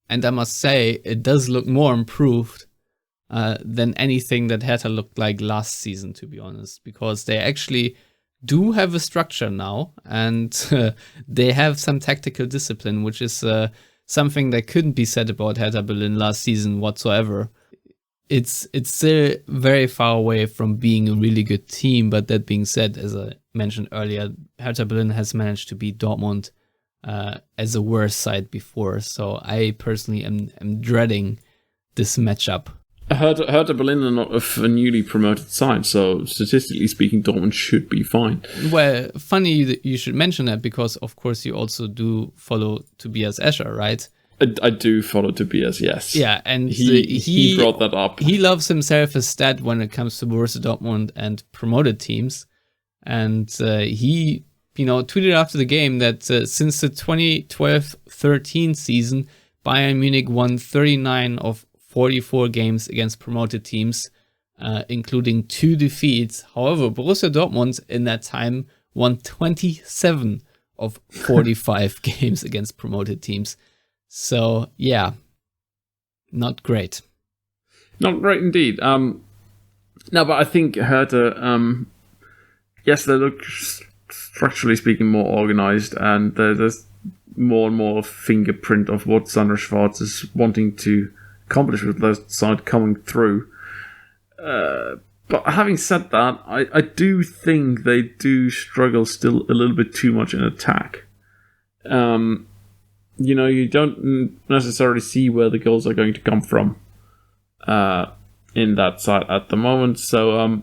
and I must say it does look more improved than anything that Hertha looked like last season, to be honest, because they actually do have a structure now, and they have some tactical discipline, which is something that couldn't be said about Hertha Berlin last season whatsoever. It's still very far away from being a really good team, but that being said, as I mentioned earlier, Hertha Berlin has managed to beat Dortmund as a worse side before, so I personally am dreading this matchup. Hertha Berlin are not a newly promoted side, so statistically speaking, Dortmund should be fine. Well, funny that you should mention that, because of course you also do follow Tobias Escher, right? I do follow Tobias, yes. Yeah, and he brought that up. He loves himself a stat when it comes to Borussia Dortmund and promoted teams, and he tweeted after the game that since the 2012-13 season, Bayern Munich won 39 of 44 games against promoted teams, including 2 defeats. However, Borussia Dortmund in that time won 27 of 45 games against promoted teams. So, yeah, not great. Not great indeed. No, but I think Hertha, yes, they look, structurally speaking, more organized, and there's more and more fingerprint of what Sandro Schwarz is wanting to accomplish with their side coming through. But having said that, I do think they do struggle still a little bit too much in attack. You don't necessarily see where the goals are going to come from in that side at the moment. So,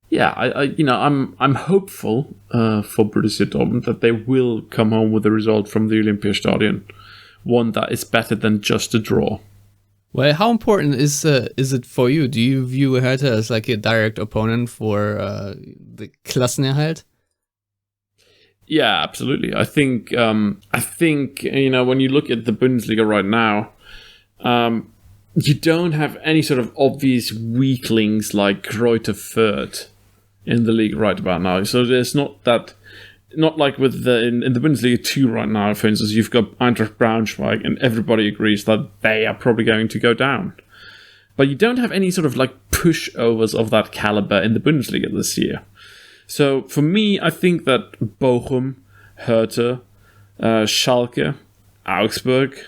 yeah, I'm hopeful for Borussia Dortmund that they will come home with a result from the Olympiastadion, one that is better than just a draw. Well, how important is it for you? Do you view Hertha as like a direct opponent for the Klassenerhalt? Yeah, absolutely. I think when you look at the Bundesliga right now, you don't have any sort of obvious weaklings like Greuther Fürth in the league right about now. So there's not like with in the Bundesliga 2 right now, for instance, you've got Eintracht Braunschweig, and everybody agrees that they are probably going to go down. But you don't have any sort of like pushovers of that caliber in the Bundesliga this year. So for me, I think that Bochum, Hertha, Schalke, Augsburg,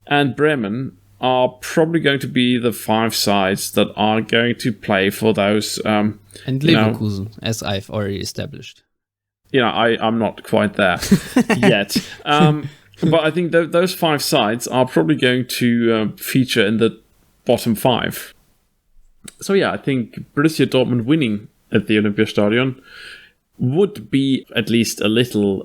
and Bremen are probably going to be the 5 sides that are going to play for those. And Leverkusen, as I've already established. I'm not quite there yet. But I think those 5 sides are probably going to feature in the bottom 5. So yeah, I think Borussia Dortmund winning at the Olympiastadion would be at least a little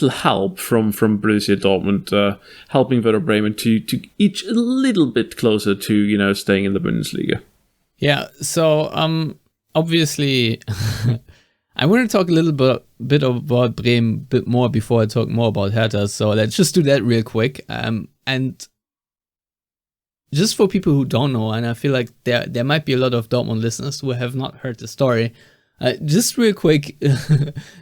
help from Borussia Dortmund, helping Werder Bremen to each a little bit closer to staying in the Bundesliga. Yeah. So obviously, I want to talk a little bit about Bremen a bit more before I talk more about Hertha. So let's just do that real quick. And just for people who don't know, and I feel like there might be a lot of Dortmund listeners who have not heard the story, just real quick,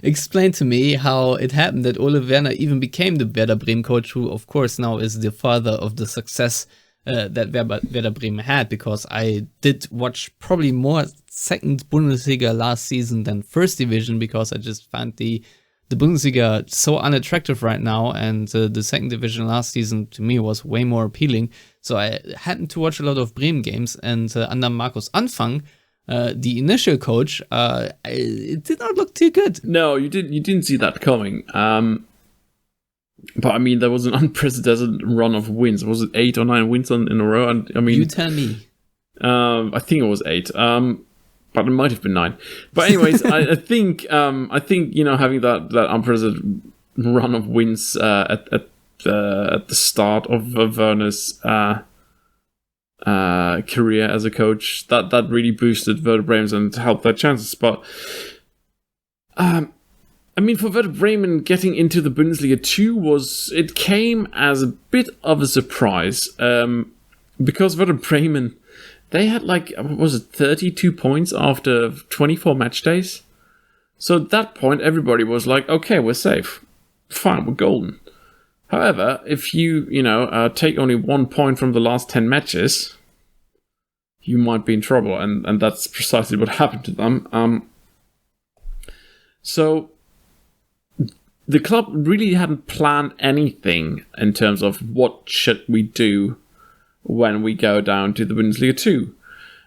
explain to me how it happened that Ole Werner even became the Werder Bremen coach, who of course now is the father of the success that Werder Bremen had, because I did watch probably more second Bundesliga last season than first division, because I just found the Bundesliga so unattractive right now, and the second division last season to me was way more appealing. So I happened to watch a lot of Bremen games, and under Markus Anfang, the initial coach, it did not look too good. No, you didn't see that coming. But I mean, there was an unprecedented run of wins. Was it 8 or 9 wins in a row? And I mean, you tell me. I think it was 8. But it might have been 9. But anyways, I think having that unprecedented run of wins at the start of Werner's career as a coach, that really boosted Werder Bremen and helped their chances. But I mean, for Werder Bremen, getting into the Bundesliga 2 came as a bit of a surprise, because Werder Bremen, they had 32 points after 24 match days. So at that point, everybody was like, okay, we're safe. Fine, we're golden. However, if you take only 1 point from the last 10 matches, you might be in trouble, and that's precisely what happened to them. So the club really hadn't planned anything in terms of what should we do when we go down to the Bundesliga 2.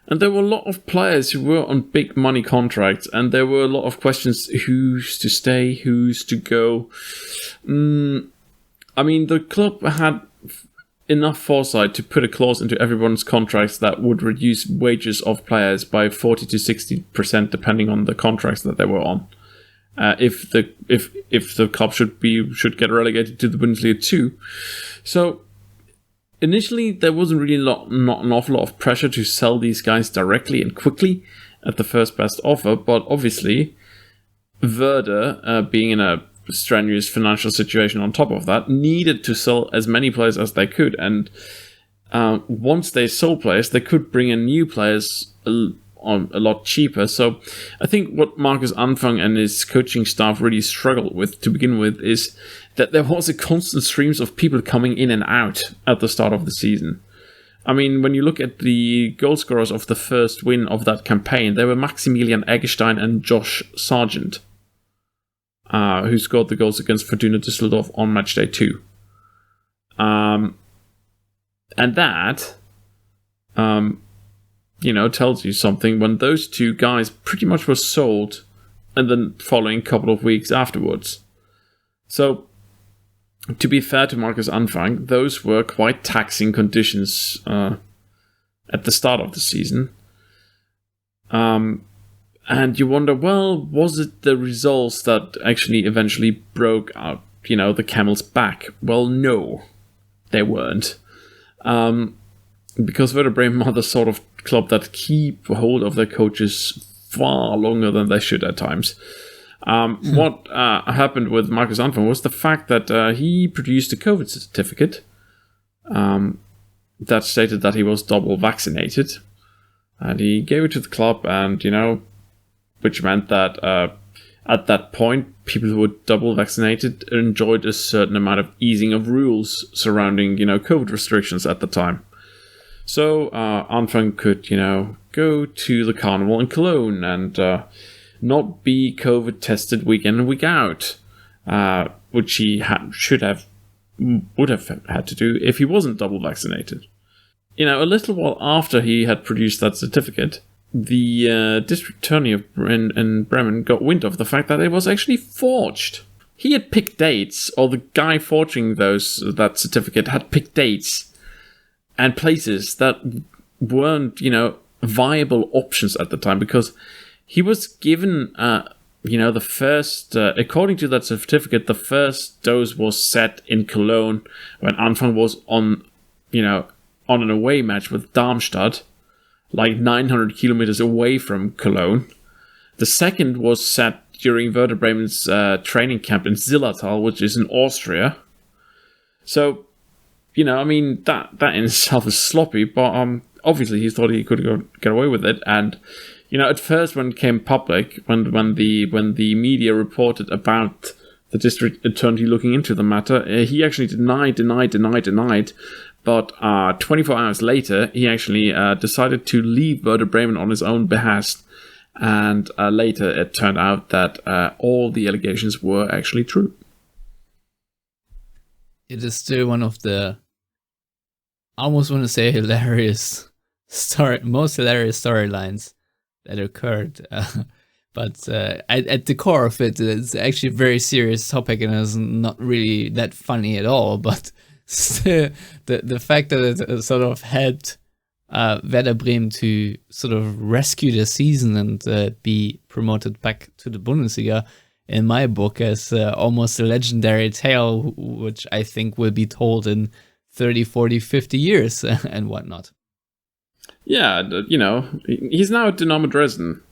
And there were a lot of players who were on big money contracts, and there were a lot of questions: who's to stay, who's to go. I mean, the club had enough foresight to put a clause into everyone's contracts that would reduce wages of players by 40 to 60%, depending on the contracts that they were on. If the club should get relegated to the Bundesliga 2. So initially, there wasn't really not an awful lot of pressure to sell these guys directly and quickly at the first best offer, but obviously Werder, being in a strenuous financial situation on top of that, needed to sell as many players as they could, and once they sold players, they could bring in new players on a lot cheaper. So I think what Markus Anfang and his coaching staff really struggled with to begin with is that there was a constant streams of people coming in and out at the start of the season. I mean, when you look at the goal scorers of the first win of that campaign, they were Maximilian Eggestein and Josh Sargent, who scored the goals against Fortuna Düsseldorf on match day 2. And that, tells you something when those two guys pretty much were sold and then following couple of weeks afterwards. So, to be fair to Markus Anfang, those were quite taxing conditions at the start of the season. And you wonder, well, was it the results that actually eventually broke out, the camel's back? Well, no, they weren't. Because Werder Bremen are the sort of club that keep hold of their coaches far longer than they should at times. What happened with Markus Anfang was the fact that he produced a COVID certificate that stated that he was double vaccinated. And he gave it to the club, and, which meant that at that point, people who were double vaccinated enjoyed a certain amount of easing of rules surrounding, COVID restrictions at the time. So Anfang could, go to the carnival in Cologne and not be COVID tested week in and week out, which he would have had to do if he wasn't double vaccinated. A little while after he had produced that certificate, the district attorney in Bremen got wind of the fact that it was actually forged. He had picked dates, or the guy forging that certificate had picked dates and places that weren't, viable options at the time, because he was given, the first, according to that certificate, the first dose was set in Cologne when Anfang was on an away match with Darmstadt, like 900 kilometers away from Cologne. The second was set during Werder Bremen's training camp in Zillertal, which is in Austria. So, that in itself is sloppy, but obviously he thought he could get away with it. And, at first when it came public, when the media reported about the district attorney looking into the matter, he actually denied. But 24 hours later, he actually decided to leave Werder Bremen on his own behest. And later it turned out that all the allegations were actually true. It is still one of the, I almost want to say, most hilarious storylines that occurred. But at the core of it, it's actually a very serious topic, and it's not really that funny at all. But still, the fact that it sort of helped Werder Bremen to sort of rescue their season and be promoted back to the Bundesliga, in my book, as almost a legendary tale, which I think will be told in 30, 40, 50 years and whatnot. Yeah, he's now at Dynamo Dresden.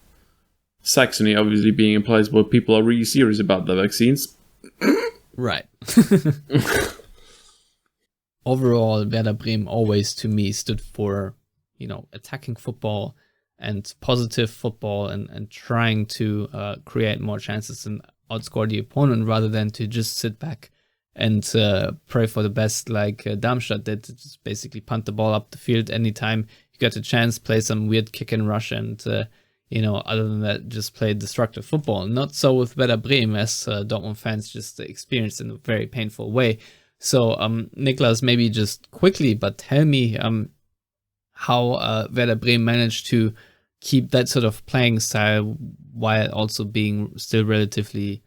Saxony obviously being a place where people are really serious about the vaccines. Right. Overall, Werder Bremen always, to me, stood for, attacking football and positive football and trying to create more chances and outscore the opponent rather than to just sit back and pray for the best like Darmstadt did. Just basically punt the ball up the field anytime you got a chance, play some weird kick and rush, and other than that, just play destructive football. Not so with Werder Bremen, as Dortmund fans just experienced in a very painful way. So, Niklas, maybe just quickly, but tell me how Werder Bremen managed to keep that sort of playing style while also being still relatively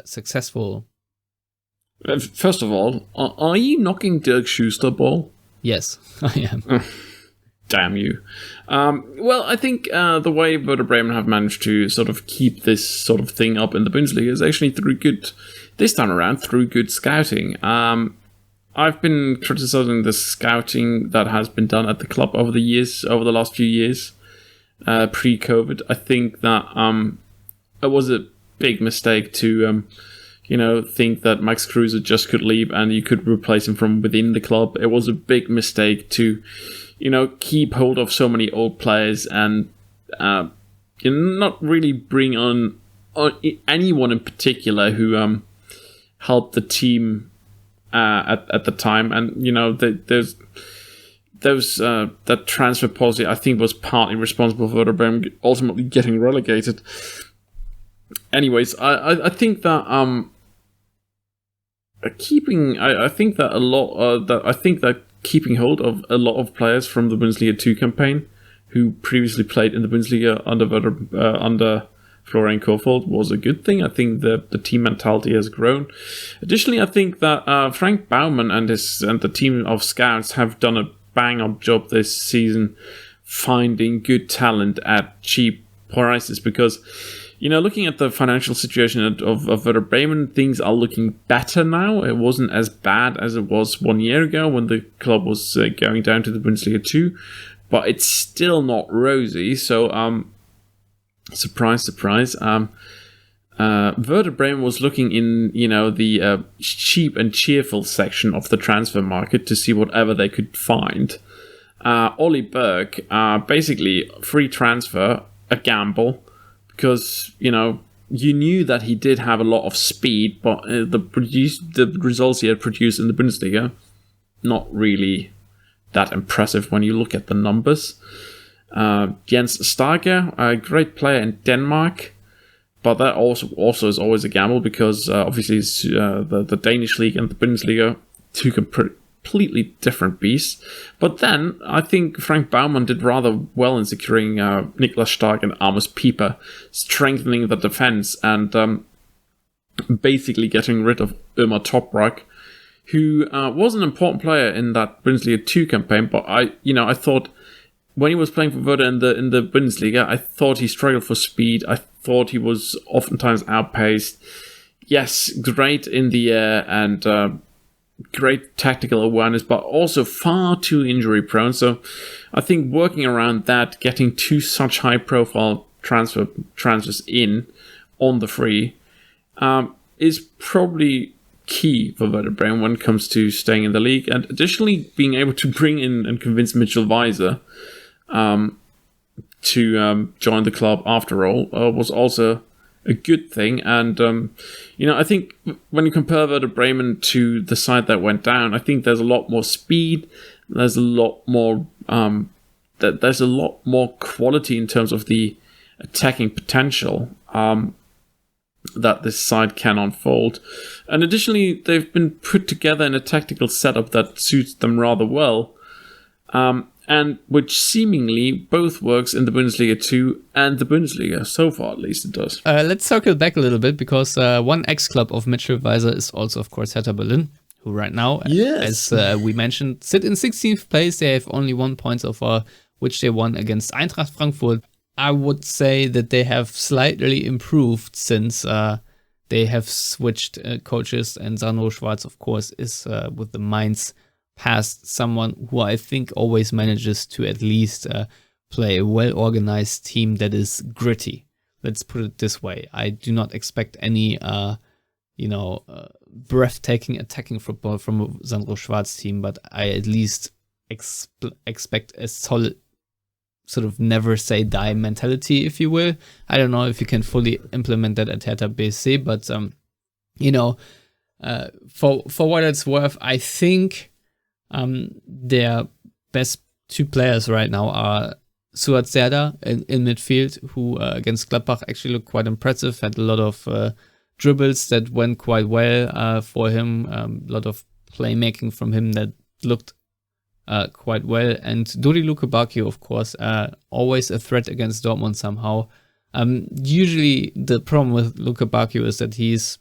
successful. First of all, are you knocking Dirk Schuster ball? Yes, I am. Damn you. Well, I think the way Werder Bremen have managed to sort of keep this sort of thing up in the Bundesliga is actually through good scouting. I've been criticizing the scouting that has been done at the club over the last few years, pre-COVID. I think that it was a big mistake to think that Max Kruse just could leave and you could replace him from within the club. It was a big mistake to keep hold of so many old players and not really bring on anyone in particular who helped the team at the time. And that transfer policy, I think, was partly responsible for Werder Bremen ultimately getting relegated. Anyways, I think that keeping hold of a lot of players from the Bundesliga 2 campaign who previously played in the Bundesliga under Florian Kohfeldt was a good thing. I think the team mentality has grown. Additionally, I think that Frank Baumann and the team of scouts have done a bang-up job this season finding good talent at cheap prices, because looking at the financial situation of Werder Bremen, things are looking better now. It wasn't as bad as it was 1 year ago when the club was going down to the Bundesliga 2, but it's still not rosy. So, surprise, surprise. Werder Bremen was looking in, the cheap and cheerful section of the transfer market to see whatever they could find. Ollie Berg, basically free transfer, a gamble. Because, you knew that he did have a lot of speed, but the results he had produced in the Bundesliga, not really that impressive when you look at the numbers. Jens Starke, a great player in Denmark, but that also is always a gamble because obviously it's, the Danish league and the Bundesliga, two completely different beasts. But then I think Frank Baumann did rather well in securing Niklas Stark and Amos Pieper, strengthening the defense and basically getting rid of Ömer Toprak, who was an important player in that Bundesliga 2 campaign. But I thought when he was playing for Werder in the Bundesliga, I thought he struggled for speed. I thought he was oftentimes outpaced. Yes, great in the air and great tactical awareness, but also far too injury prone. So I think working around that, getting two such high profile transfers in on the free is probably key for Werder Bremen when it comes to staying in the league. And additionally, being able to bring in and convince Mitchell Weiser to join the club after all was also a good thing. And I think when you compare Werder Bremen to the side that went down, I think there's a lot more speed. There's a lot more there's a lot more quality in terms of the attacking potential that this side can unfold. And additionally, they've been put together in a tactical setup that suits them rather well, and which seemingly both works in the Bundesliga 2 and the Bundesliga. So far, at least it does. Let's circle back a little bit, because one ex-club of Mitchell Weiser is also, of course, Hertha Berlin, who right now, as we mentioned, sit in 16th place. They have only 1 point so far, which they won against Eintracht Frankfurt. I would say that they have slightly improved since they have switched coaches, and Sandro Schwarz, of course, is with the Mainz past someone who I think always manages to at least play a well-organized team that is gritty. Let's put it this way. I do not expect any, breathtaking attacking football from a Sandro Schwarz team, but I at least expect a solid sort of never say die mentality, if you will. I don't know if you can fully implement that at Hertha BSC, but For what it's worth, I think their best two players right now are Suat Serdar in midfield, who against Gladbach actually looked quite impressive, had a lot of dribbles that went quite well for him, a lot of playmaking from him that looked quite well, and Dodi Lukebakio, of course, always a threat against Dortmund somehow. Usually the problem with Lukebakio is that he's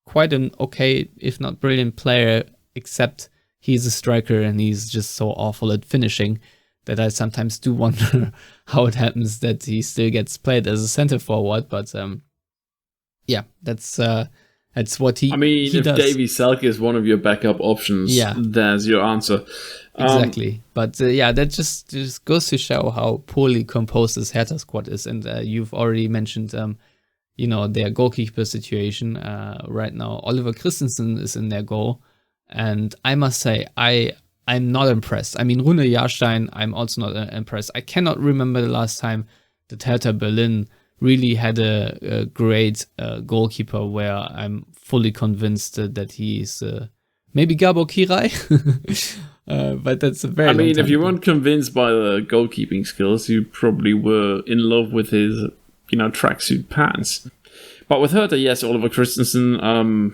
quite an okay, if not brilliant player, except he's a striker and he's just so awful at finishing that I sometimes do wonder how it happens that he still gets played as a center forward. But yeah, that's what he. I mean, he if does. Davy Selke is one of your backup options, there's your answer. Exactly. But yeah, that just goes to show how poorly composed this Hertha squad is. And you've already mentioned, their goalkeeper situation right now. Oliver Christensen is in their goal. And I must say, I'm not impressed. I mean, Rune Jahrstein, I'm also not impressed. I cannot remember the last time that Hertha Berlin really had a great goalkeeper where I'm fully convinced that he's maybe Gabor Kirai. But that's a very long time if you ago. weren't convinced by the goalkeeping skills, you probably were in love with his, tracksuit pants. But with Hertha, yes, Oliver Christensen,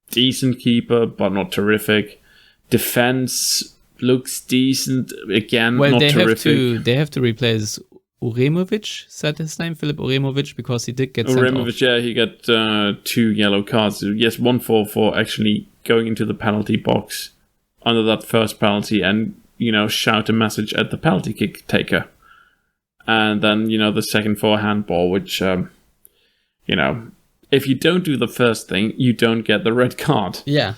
decent keeper, but not terrific. Defense looks decent, again, not terrific. They have to replace Uremovic, said his name, Filip Uremovic, because he did get sent off. Uremovic, yeah, he got 2 yellow cards. Yes, one for actually going into the penalty box under that first penalty and, shout a message at the penalty kick taker. And then, the second for a handball, which, if you don't do the first thing, you don't get the red card. Yeah.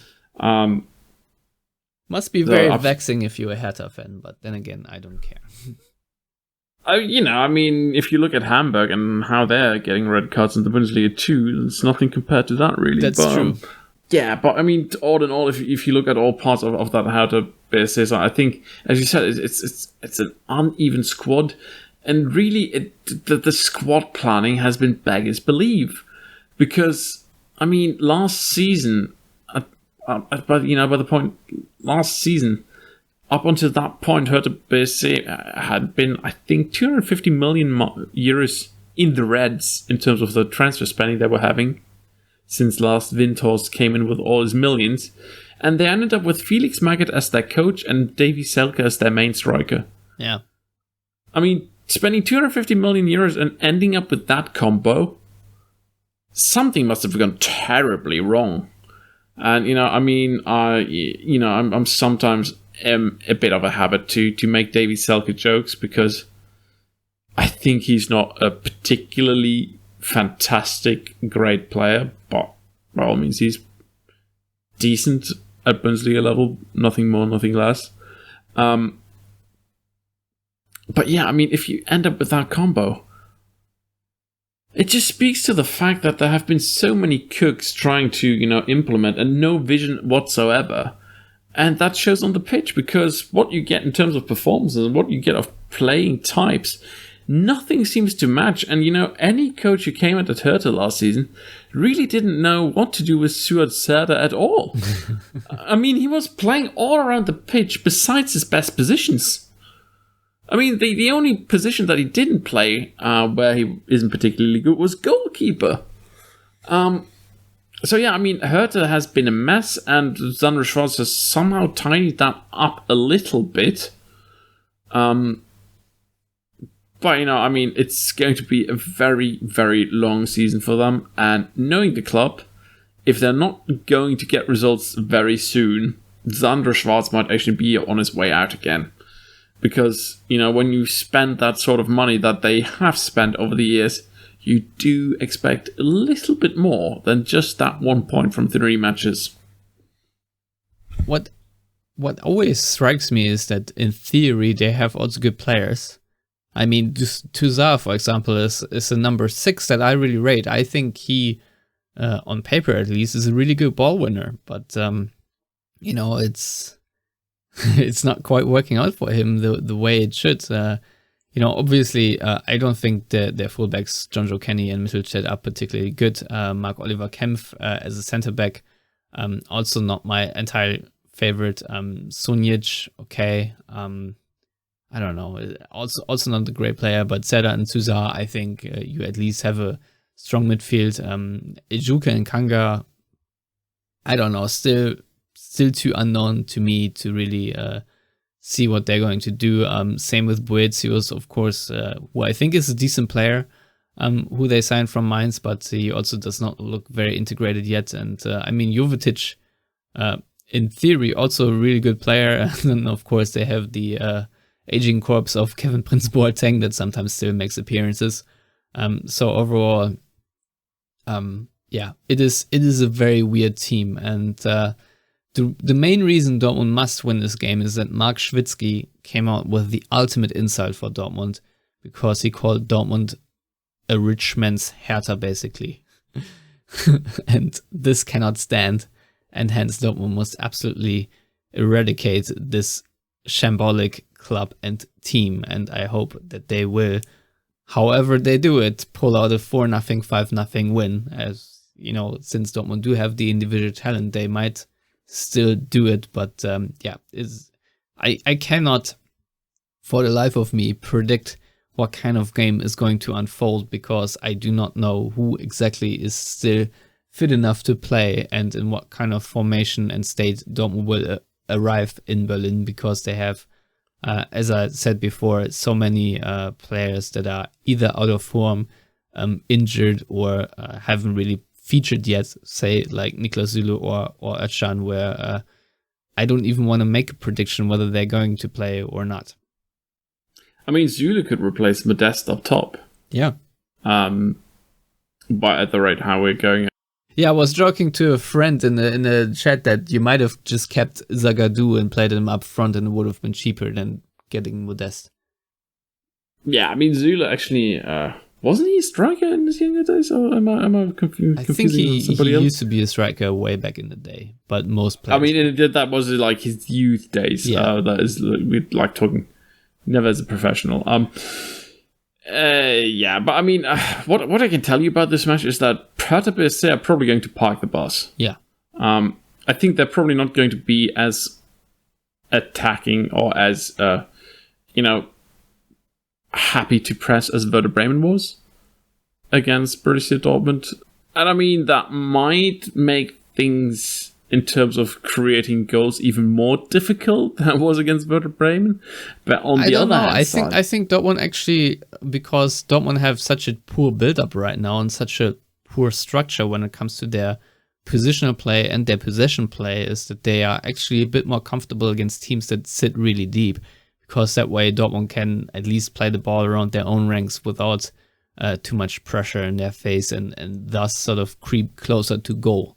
Must be very vexing if you're a Hertha fan, but then again, I don't care. If you look at Hamburg and how they're getting red cards in the Bundesliga too, it's nothing compared to that, really. That's true. Yeah, but I mean, all in all, if you look at all parts of that Hertha basis, I think, as you said, it's an uneven squad, and really, the squad planning has been beggars believe, because I mean, last season, by the point last season, up until that point, Hertha BSC had been, I think, 250 million euros in the reds in terms of the transfer spending they were having, since last Windhorst came in with all his millions. And they ended up with Felix Magath as their coach and Davy Selke as their main striker. Yeah. I mean, spending 250 million euros and ending up with that combo, something must have gone terribly wrong. And, I'm sometimes a bit of a habit to make Davy Selke jokes, because I think he's not a particularly fantastic, great player, but by all means, he's decent at Bundesliga level, nothing more, nothing less. But yeah, I mean, if you end up with that combo, it just speaks to the fact that there have been so many cooks trying to, implement and no vision whatsoever. And that shows on the pitch, because what you get in terms of performances and what you get of playing types, nothing seems to match. And, any coach who came at Hertha last season really didn't know what to do with Suat Serdar at all. I mean, he was playing all around the pitch besides his best positions. I mean, the only position that he didn't play where he isn't particularly good was goalkeeper. So yeah, I mean, Hertha has been a mess, and Sandro Schwarz has somehow tidied that up a little bit. But, it's going to be a very, very long season for them. And knowing the club, if they're not going to get results very soon, Sandro Schwarz might actually be on his way out again. Because, when you spend that sort of money that they have spent over the years, you do expect a little bit more than just that 1 point from 3 matches. What always strikes me is that in theory they have also good players. I mean, Touzard, for example, is a number 6 that I really rate. I think he, on paper at least, is a really good ball winner. But, it's not quite working out for him the way it should. Obviously, I don't think their fullbacks, Jonjo Kenny and Mittelstädt, are particularly good. Mark-Oliver Kempf as a centre-back Also not my entire favorite. Sunic, okay. I don't know. Also not a great player, but Seda and Sousa, I think you at least have a strong midfield. Ejuke and Kanga, I don't know. Still too unknown to me to really see what they're going to do. Same with Boetius, of course, who I think is a decent player, who they signed from Mainz, but he also does not look very integrated yet. And I mean, Jovetic, in theory, also a really good player. And then, of course, they have the aging corpse of Kevin Prince Boateng that sometimes still makes appearances. So overall, it is a very weird team. And the main reason Dortmund must win this game is that Mark Schwitzky came out with the ultimate insult for Dortmund, because he called Dortmund a rich man's Hertha, basically. And this cannot stand. And hence Dortmund must absolutely eradicate this shambolic club and team, and I hope that they will, however they do it, pull out a 4-0, 5-0 win. As you know, since Dortmund do have the individual talent, they might still do it, but I cannot for the life of me predict what kind of game is going to unfold, because I do not know who exactly is still fit enough to play and in what kind of formation and state Dortmund will arrive in Berlin, because they have, as I said before, so many players that are either out of form, injured, or haven't really featured yet, say like Niklas Süle or Özcan, where I don't even want to make a prediction whether they're going to play or not. I mean, Süle could replace Modeste up top. Yeah. But at the rate how we're going. Yeah, I was joking to a friend in the chat that you might have just kept Zagadou and played him up front, and it would have been cheaper than getting Modeste. Yeah, I mean, Süle actually, wasn't he a striker in his younger days? Or am I confusing I think he somebody else? used to be a striker way back in the day, but most players... I mean, that was like his youth days. Yeah. That is, we're like talking, never as a professional. Yeah, but I mean, what I can tell you about this match is that Hertha BSC are probably going to park the bus. Yeah. I think they're probably not going to be as attacking or as, happy to press as Werder Bremen was against Borussia Dortmund. And I mean, that might make things in terms of creating goals even more difficult than it was against Werder Bremen. But on the other hand, I think Dortmund actually, because Dortmund have such a poor build-up right now and such a poor structure when it comes to their positional play and their possession play, is that they are actually a bit more comfortable against teams that sit really deep, because that way Dortmund can at least play the ball around their own ranks without too much pressure in their face, and thus sort of creep closer to goal.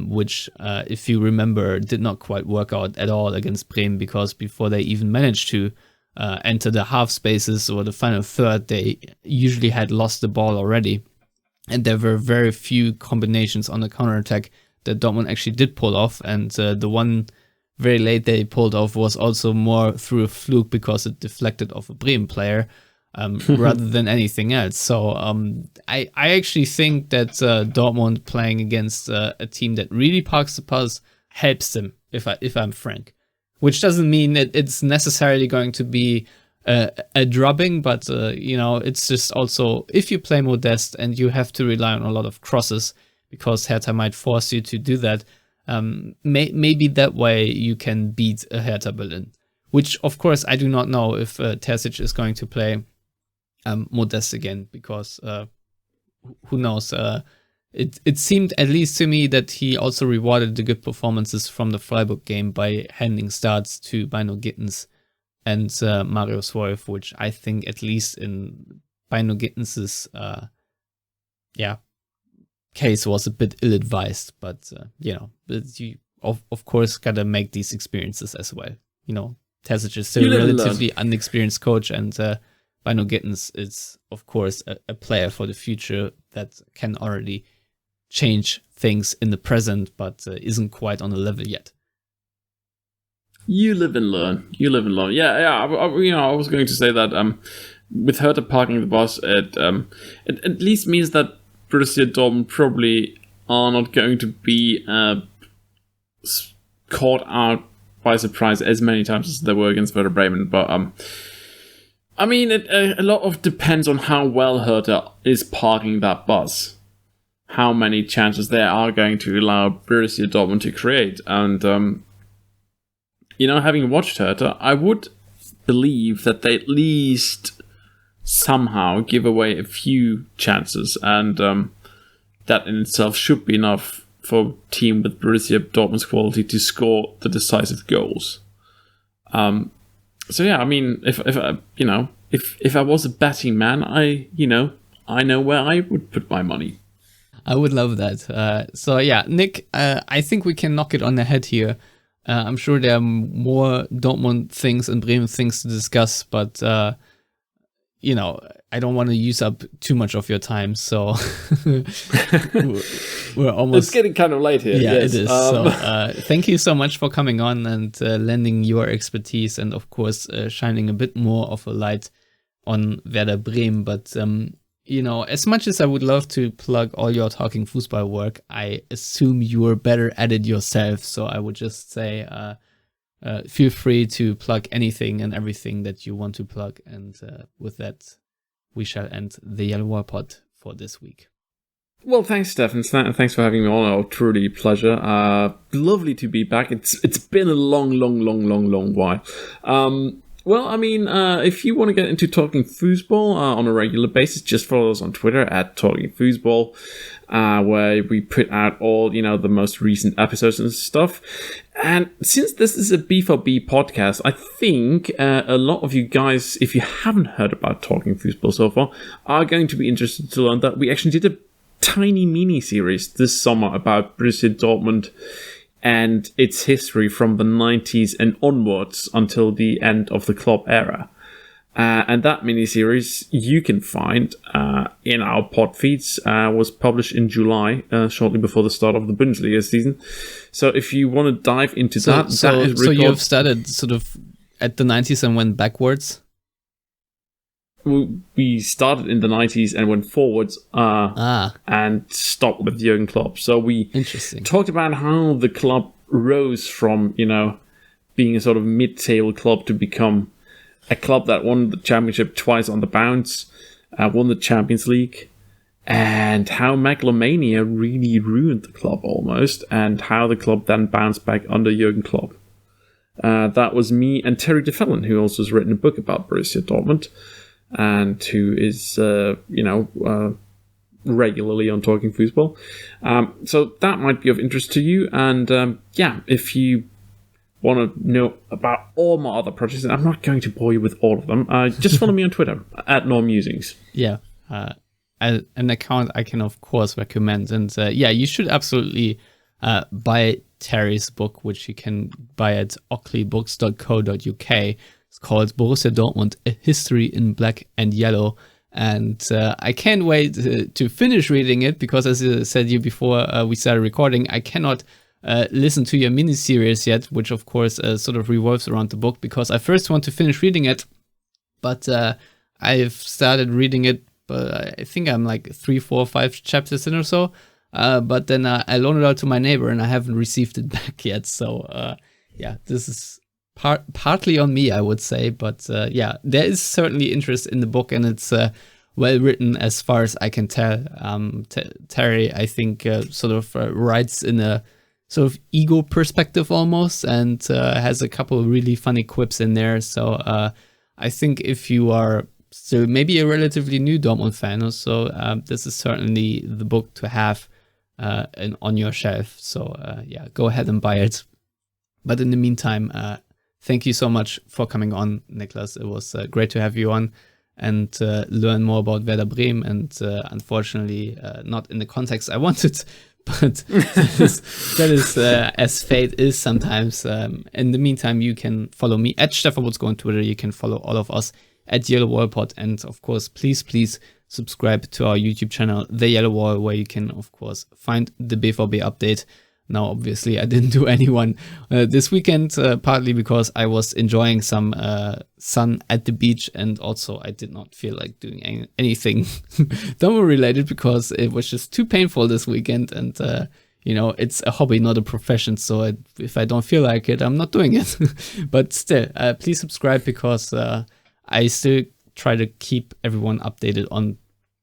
Which, if you remember, did not quite work out at all against Bremen, because before they even managed to enter the half spaces or the final third, they usually had lost the ball already. And there were very few combinations on the counterattack that Dortmund actually did pull off. And the one very late they pulled off was also more through a fluke, because it deflected off a Bremen player. Rather than anything else. So I actually think that Dortmund playing against a team that really parks the bus helps them, if I'm frank. Which doesn't mean that it's necessarily going to be a drubbing, but it's just also, if you play Modeste and you have to rely on a lot of crosses, because Hertha might force you to do that, maybe that way you can beat a Hertha Berlin. Which, of course, I do not know if Terzic is going to play Modeste again, because who knows? It seemed, at least to me, that he also rewarded the good performances from the Freiburg game by handing starts to Bynoe-Gittens and Marius Wolf, which I think, at least in Bynoe-Gittens' case, was a bit ill-advised. But you of course gotta make these experiences as well. Terzic is still a relatively unexperienced coach, and Bynoe-Gittens is, of course, a player for the future that can already change things in the present, but isn't quite on the level yet. You live and learn. Yeah. I was going to say that with Hertha parking the bus, it at least means that Borussia Dortmund probably are not going to be caught out by surprise as many times as they were against Werder Bremen. But I mean, a lot of depends on how well Hertha is parking that bus. How many chances they are going to allow Borussia Dortmund to create. And, having watched Hertha, I would believe that they at least somehow give away a few chances. And that in itself should be enough for a team with Borussia Dortmund's quality to score the decisive goals. So yeah, I mean, if I was a betting man, I know where I would put my money. I would love that. So yeah, Nick, I think we can knock it on the head here. I'm sure there are more Dortmund things and Bremen things to discuss, but I don't want to use up too much of your time. So we're almost. It's getting kind of late here. Yeah, yes. it is. So thank you so much for coming on and lending your expertise and of course shining a bit more of a light on Werder Bremen. But as much as I would love to plug all your Talking Fussball work, I assume you are better at it yourself. So I would just say feel free to plug anything and everything that you want to plug. And with that, we shall end the Yellowwallpod for this week. Well, thanks, Stefan. Thanks for having me on. Oh, truly a pleasure. Lovely to be back. It's been a long while. Well, I mean, if you want to get into Talking Fussball on a regular basis, just follow us on Twitter at Talking Fussball, where we put out all, the most recent episodes and stuff. And since this is a B4B podcast, I think a lot of you guys, if you haven't heard about Talking Fussball so far, are going to be interested to learn that we actually did a tiny mini-series this summer about Borussia Dortmund and its history from the 90s and onwards until the end of the club era. And that miniseries you can find in our pod feeds, was published in July, shortly before the start of the Bundesliga season. So if you want to dive into that is So you've started sort of at the 90s and went backwards? We started in the 90s and went forwards and stopped with Jurgen Klopp. So we talked about how the club rose from, being a sort of mid-table club to become a club that won the championship twice on the bounce, won the Champions League, and how megalomania really ruined the club almost, and how the club then bounced back under Jurgen Klopp. That was me and Terry DeFellon, who also has written a book about Borussia Dortmund, and who is, regularly on Talking Fussball. So that might be of interest to you. And if you want to know about all my other projects, and I'm not going to bore you with all of them, just follow me on Twitter at NormMusings. Yeah, an account I can of course recommend. And you should absolutely buy Terry's book, which you can buy at ockleybooks.co.uk. It's called Borussia Dortmund, A History in Black and Yellow. And I can't wait to finish reading it, because as I said to you before we started recording, I cannot listen to your mini-series yet, which of course sort of revolves around the book, because I first want to finish reading it, but I've started reading it, but I think I'm like 3, 4, 5 chapters in or so, but then I loaned it out to my neighbor and I haven't received it back yet, so this is partly on me, I would say, but there is certainly interest in the book, and it's well written as far as I can tell. Terry, I think, sort of writes in a sort of ego perspective almost, and has a couple of really funny quips in there. So I think if you are still maybe a relatively new Dortmund fan or so, this is certainly the book to have on your shelf. So go ahead and buy it. But in the meantime, thank you so much for coming on, Niklas. It was great to have you on and learn more about Werder Bremen, and unfortunately not in the context I wanted, but that is as fate is sometimes. In the meantime, you can follow me at Stefan Butzko on Twitter. You can follow all of us at Yellowwallpod, and of course, please subscribe to our YouTube channel, The Yellow Wall, where you can of course find the BVB update. Now, obviously, I didn't do anyone this weekend, partly because I was enjoying some sun at the beach, and also I did not feel like doing anything Dortmund related, because it was just too painful this weekend. And it's a hobby, not a profession. So if I don't feel like it, I'm not doing it. But still, please subscribe because I still try to keep everyone updated on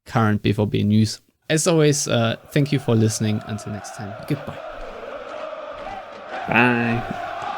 current BVB news. As always, thank you for listening. Until next time, goodbye. Bye.